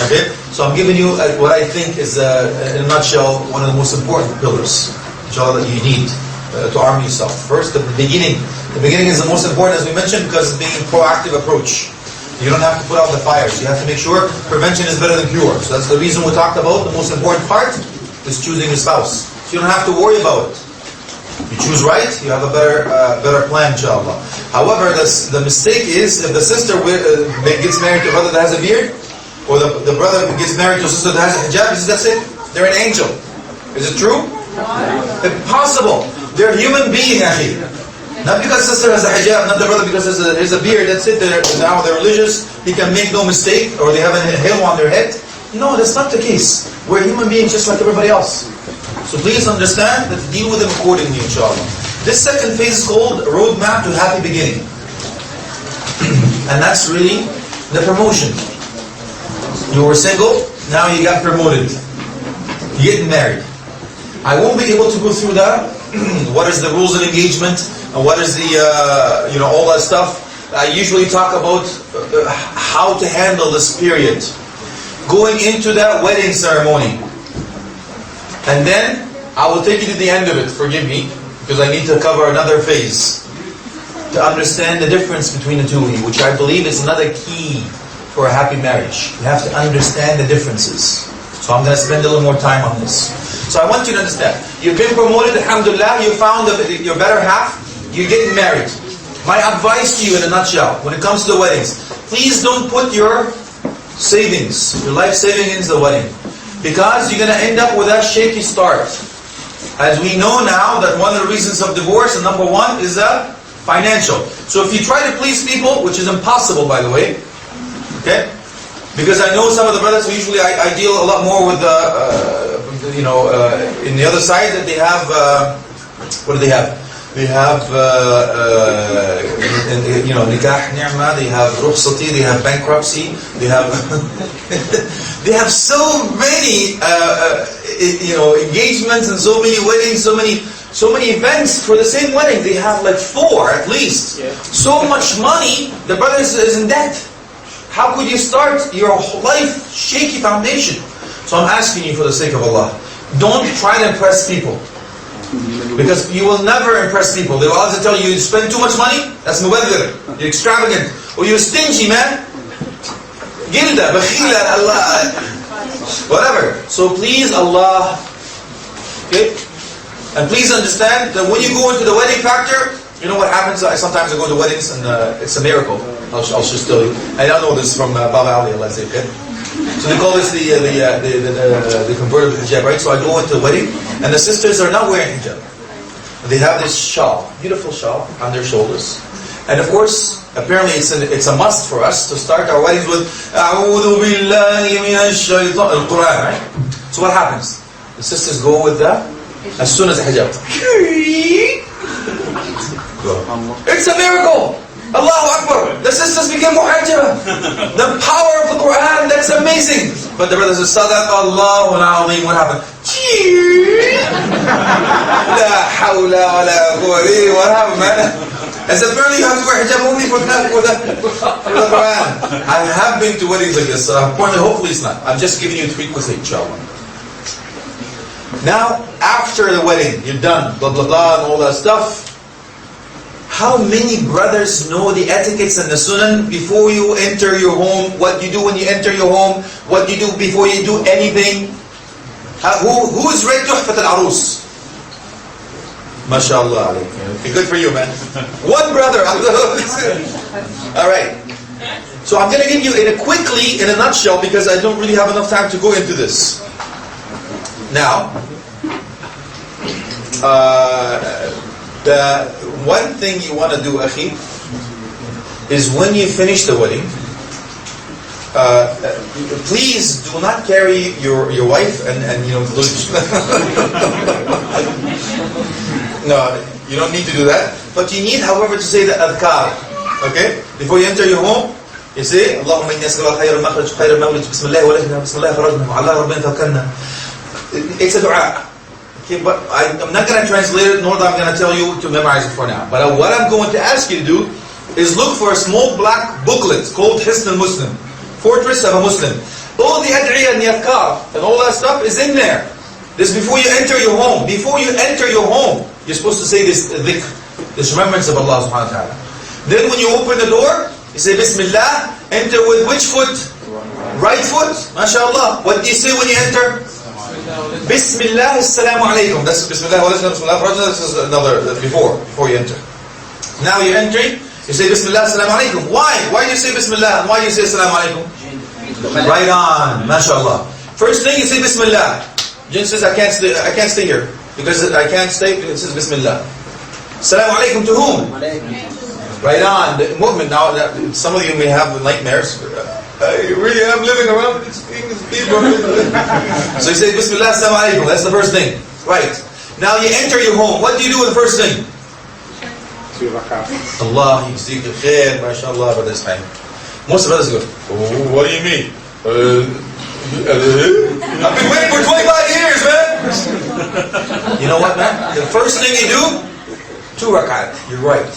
Okay? So I'm giving you what I think is, in a nutshell, one of the most important pillars, inshallah, that you need to arm yourself. First, the beginning. The beginning is the most important, as we mentioned, because it's being a proactive approach. You don't have to put out the fires. You have to make sure prevention is better than cure. So that's the reason we talked about the most important part is choosing a spouse. So you don't have to worry about it. You choose right, you have a better plan, inshallah. However, the mistake is if the sister gets married to a brother that has a beard, or the brother gets married to a sister that has a hijab, that's it. They're an angel. Is it true? Impossible. They're a human being, akhi. Not because sister has a hijab, not the brother because there's a beard, that's it. Now they're religious, he can make no mistake, or they have a hill on their head. No, that's not the case. We're human beings just like everybody else. So please understand that deal with them accordingly, inshallah. This second phase is called Roadmap to Happy Beginning. And that's really the promotion. You were single, now you got promoted. You're getting married. I won't be able to go through that. What is the rules of engagement? And what is the, all that stuff. I usually talk about how to handle this period. Going into that wedding ceremony. And then, I will take you to the end of it, forgive me, because I need to cover another phase to understand the difference between the two of you, which I believe is another key for a happy marriage. You have to understand the differences. So I'm going to spend a little more time on this. So I want you to understand. You've been promoted, alhamdulillah, you found your better half, you're getting married. My advice to you in a nutshell, when it comes to the weddings, please don't put your savings, your life saving into the wedding. Because you're going to end up with that shaky start. As we know now that one of the reasons of divorce, and number one, is financial. So if you try to please people, which is impossible by the way, okay? Because I know some of the brothers who usually I deal a lot more with in the other side that they have, what do they have? They have, nikah, ni'mah, they have rukhsati, they have bankruptcy, they have, they have so many, engagements and so many weddings, so many events for the same wedding. They have like 4 at least. Yeah. So much money, the brother is in debt. How could you start your life shaky foundation? So I'm asking you for the sake of Allah, don't try to impress people. Because you will never impress people. They will always tell you, you spend too much money, that's mubadir. You're extravagant. Or you're stingy, man. Gilda, bakhila, Allah. Whatever. So please, Allah. Okay? And please understand that when you go into the wedding factor, you know what happens? Sometimes I go to weddings and it's a miracle. I'll just tell you. I don't know this from Baba Ali, Allah say, okay? So they call this the convertible hijab, right? So I go into the wedding and the sisters are not wearing hijab. They have this shawl, beautiful shawl on their shoulders. And of course, apparently it's a must for us to start our weddings with A'udhu billahi minash shaitan, al-Quran, right? So what happens? The sisters go with that as soon as the hijab. It's a miracle! Allahu Akbar! The sisters became muhajjaba. The power of the Quran, that's amazing! But the brother says, Sadaq Allahu al-Azim, what happened? La hawla wa la quwwata, what happened, man? As apparently you have to wear hijab only for the Quran. I have been to weddings like this, hopefully it's not. I'm just giving you 3 quick, inshallah. Now, after the wedding, you're done, blah blah blah and all that stuff. How many brothers know the etiquettes and the sunan before you enter your home? What you do when you enter your home? What you do before you do anything? Who is read Tuhfat al-Arus? MashaAllah. Okay, good for you, man. One brother. Alright. So I'm going to give you quickly, in a nutshell, because I don't really have enough time to go into this. Now, the one thing you want to do, akhi, is when you finish the wedding, please do not carry your wife and no, you don't need to do that. But you need, however, to say the adhkar. Okay? Before you enter your home, you say, Allahumma inni as'aluka khayr al-makhraj, khayr al-mawlid, bismillah wa lahna, bismillah kharajna, wa ala rabbina tawakkalna. It's a dua. Okay, but I'm not going to translate it, nor am I going to tell you to memorize it for now. But what I'm going to ask you to do is look for a small black booklet called Hisn al-Muslim, Fortress of a Muslim. All the ad'iyah and the adhkar and all that stuff is in there. This before you enter your home. Before you enter your home, you're supposed to say this dhikr, this remembrance of Allah subhanahu wa ta'ala. Then when you open the door, you say Bismillah, enter with which foot? Right foot, mashallah. What do you say when you enter? Bismillah, assalamu alaikum. That's Bismillah, this is another, before you enter. Now you're entering, you say Bismillah, assalamu alaikum. Why? Why do you say Bismillah and why do you say assalamu alaikum? Right on, mashallah. First thing you say Bismillah. Jinn says, I can't stay here. Because I can't stay, it says Bismillah. Assalamu alaikum to whom? Right on, the movement. Now, some of you may have nightmares. I really am living around these people. So you say Bismillah, assalamu alaikum. That's the first thing. Right. Now you enter your home. What do you do with the first thing? Allah yajzik al-khair, mashallah, by this time. Most of us go, oh, what do you mean? I've been waiting for 25 years, man. You know what, man? The first thing you do, 2 rakat. You're right.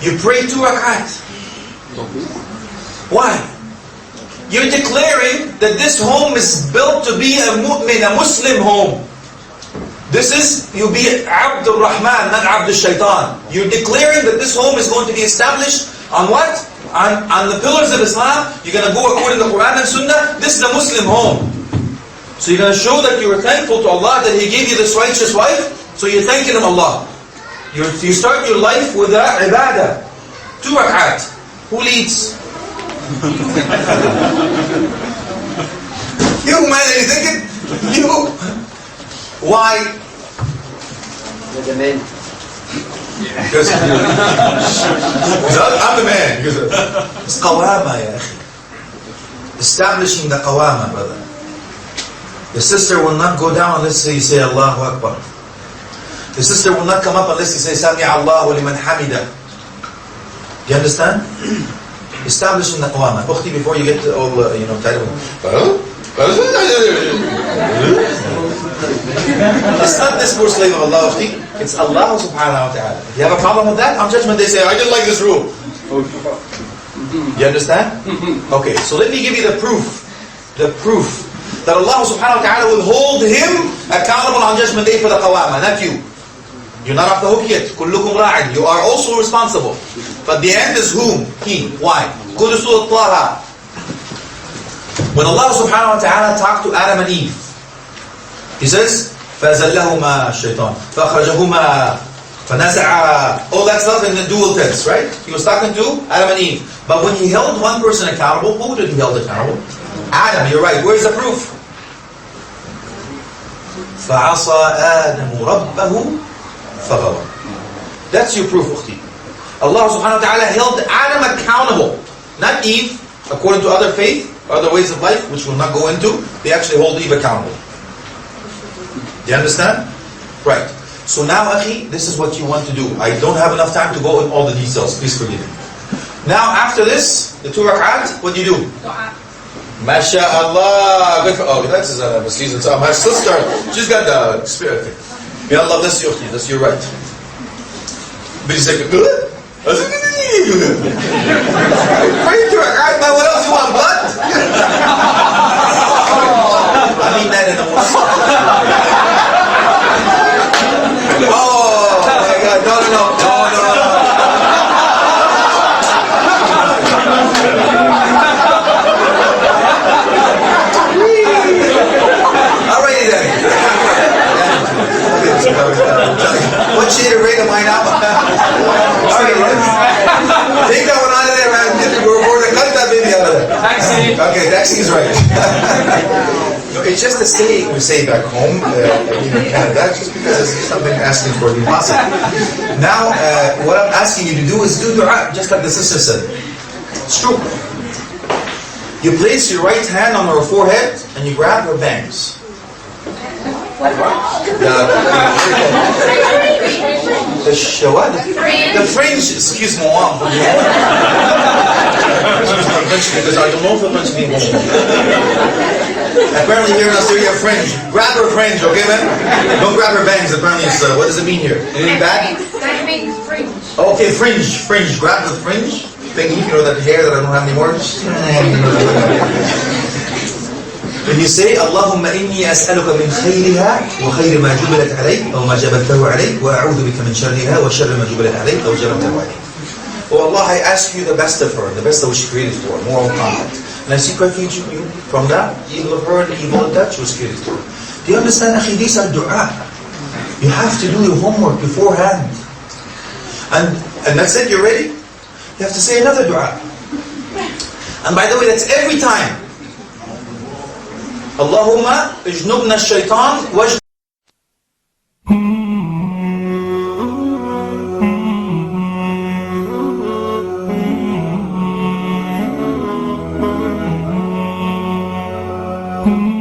You pray 2 rakat. Why? You're declaring that this home is built to be a mu'min, a Muslim home. This is, you'll be Abdul Rahman, not Abdul Shaitan. You're declaring that this home is going to be established on what? On the pillars of Islam. You're going to go according to the Quran and Sunnah. This is a Muslim home. So you're going to show that you are thankful to Allah that He gave you this righteous wife. So you're thanking Him, Allah. You start your life with ibadah. 2 rakat. Who leads? You, man, are you thinking? You. Why? You're the man. Because I'm the man. It's qawama, ya akhi. Establishing the qawama, brother. The sister will not go down unless you say Allahu Akbar. The sister will not come up unless you say Sami Allahu liman hamida. Do you understand? Establishing the qawama. Ukhti, before you get to all tired of it's not this poor slave of Allah, ukhti. It's Allah subhanahu wa ta'ala. If you have a problem with that, on judgment day say, I didn't like this rule. You understand? Okay, so let me give you the proof. The proof that Allah subhanahu wa ta'ala will hold him accountable on judgment day for the qawama, not you. You're not off the hook yet. كلكم راع. You are also responsible. But the end is whom? He. Why? Go to Surah Taha. When Allah subhanahu wa ta'ala talked to Adam and Eve, He says, فَأَزَلَّهُمَا الشَّيْطَانِ فَأَخْرَجَهُمَا فَنَزَعَ. All that stuff in the dual tense, right? He was talking to Adam and Eve. But when he held one person accountable, who did he hold accountable? Adam, you're right. Where's the proof? فَعَصَى آدَمُ رَبَّهُ فَغَوَى. That's your proof, Ukhti. Allah subhanahu wa ta'ala held Adam accountable. Not Eve, according to other faith, other ways of life, which we'll not go into. They actually hold Eve accountable. Do you understand? Right. So now, Akhi, this is what you want to do. I don't have enough time to go in all the details. Please forgive me. Now, after this, the 2 rak'at, what do you do? MashaAllah. Oh, that's a season. So my sister, she's got the spirit. May Allah bless you, Akhi. That's your right. But he's like, good? Pray 2 rak'at, man. What else you want, blood? I mean that in a Muslim. Oh my God! No! Alrighty then. What shade of red am I now? Take that one out of there, man. Cut that baby out of there. Taxi. Okay, taxi is right. It's just a saying we say back home, in Canada, just because it's something asking for the impossible. Now, what I'm asking you to do is do dua, just like the sister said. It's true. You place your right hand on her forehead and you grab her bangs. The fringe, excuse me, because I don't know if the French means. Apparently here in Australia, fringe. Grab her fringe, okay, man? Don't grab her bangs. Apparently, it's, what does it mean here? Anything bad? That means fringe. Okay, fringe. Grab the fringe thingy, you know, that hair that I don't have anymore. When you say, Allahumma inni as'aluka min khayriha wa khayri ma jubilat alayk aw ma jabaltahu alayk wa a'udhu bika min sharriha wa sharri ma jubilat alayk aw jabaltahu alayk. Oh Allah, I ask you the best of her, the best that which she created for, moral conduct. And I seek refuge in you from that evil of her and the evil of that she was created for. Do you understand, Akhi? These are dua. You have to do your homework beforehand. And that's it, you're ready? You have to say another dua. And by the way, that's every time. Allahumma ijnubna shaitan wajnubna. Hmm.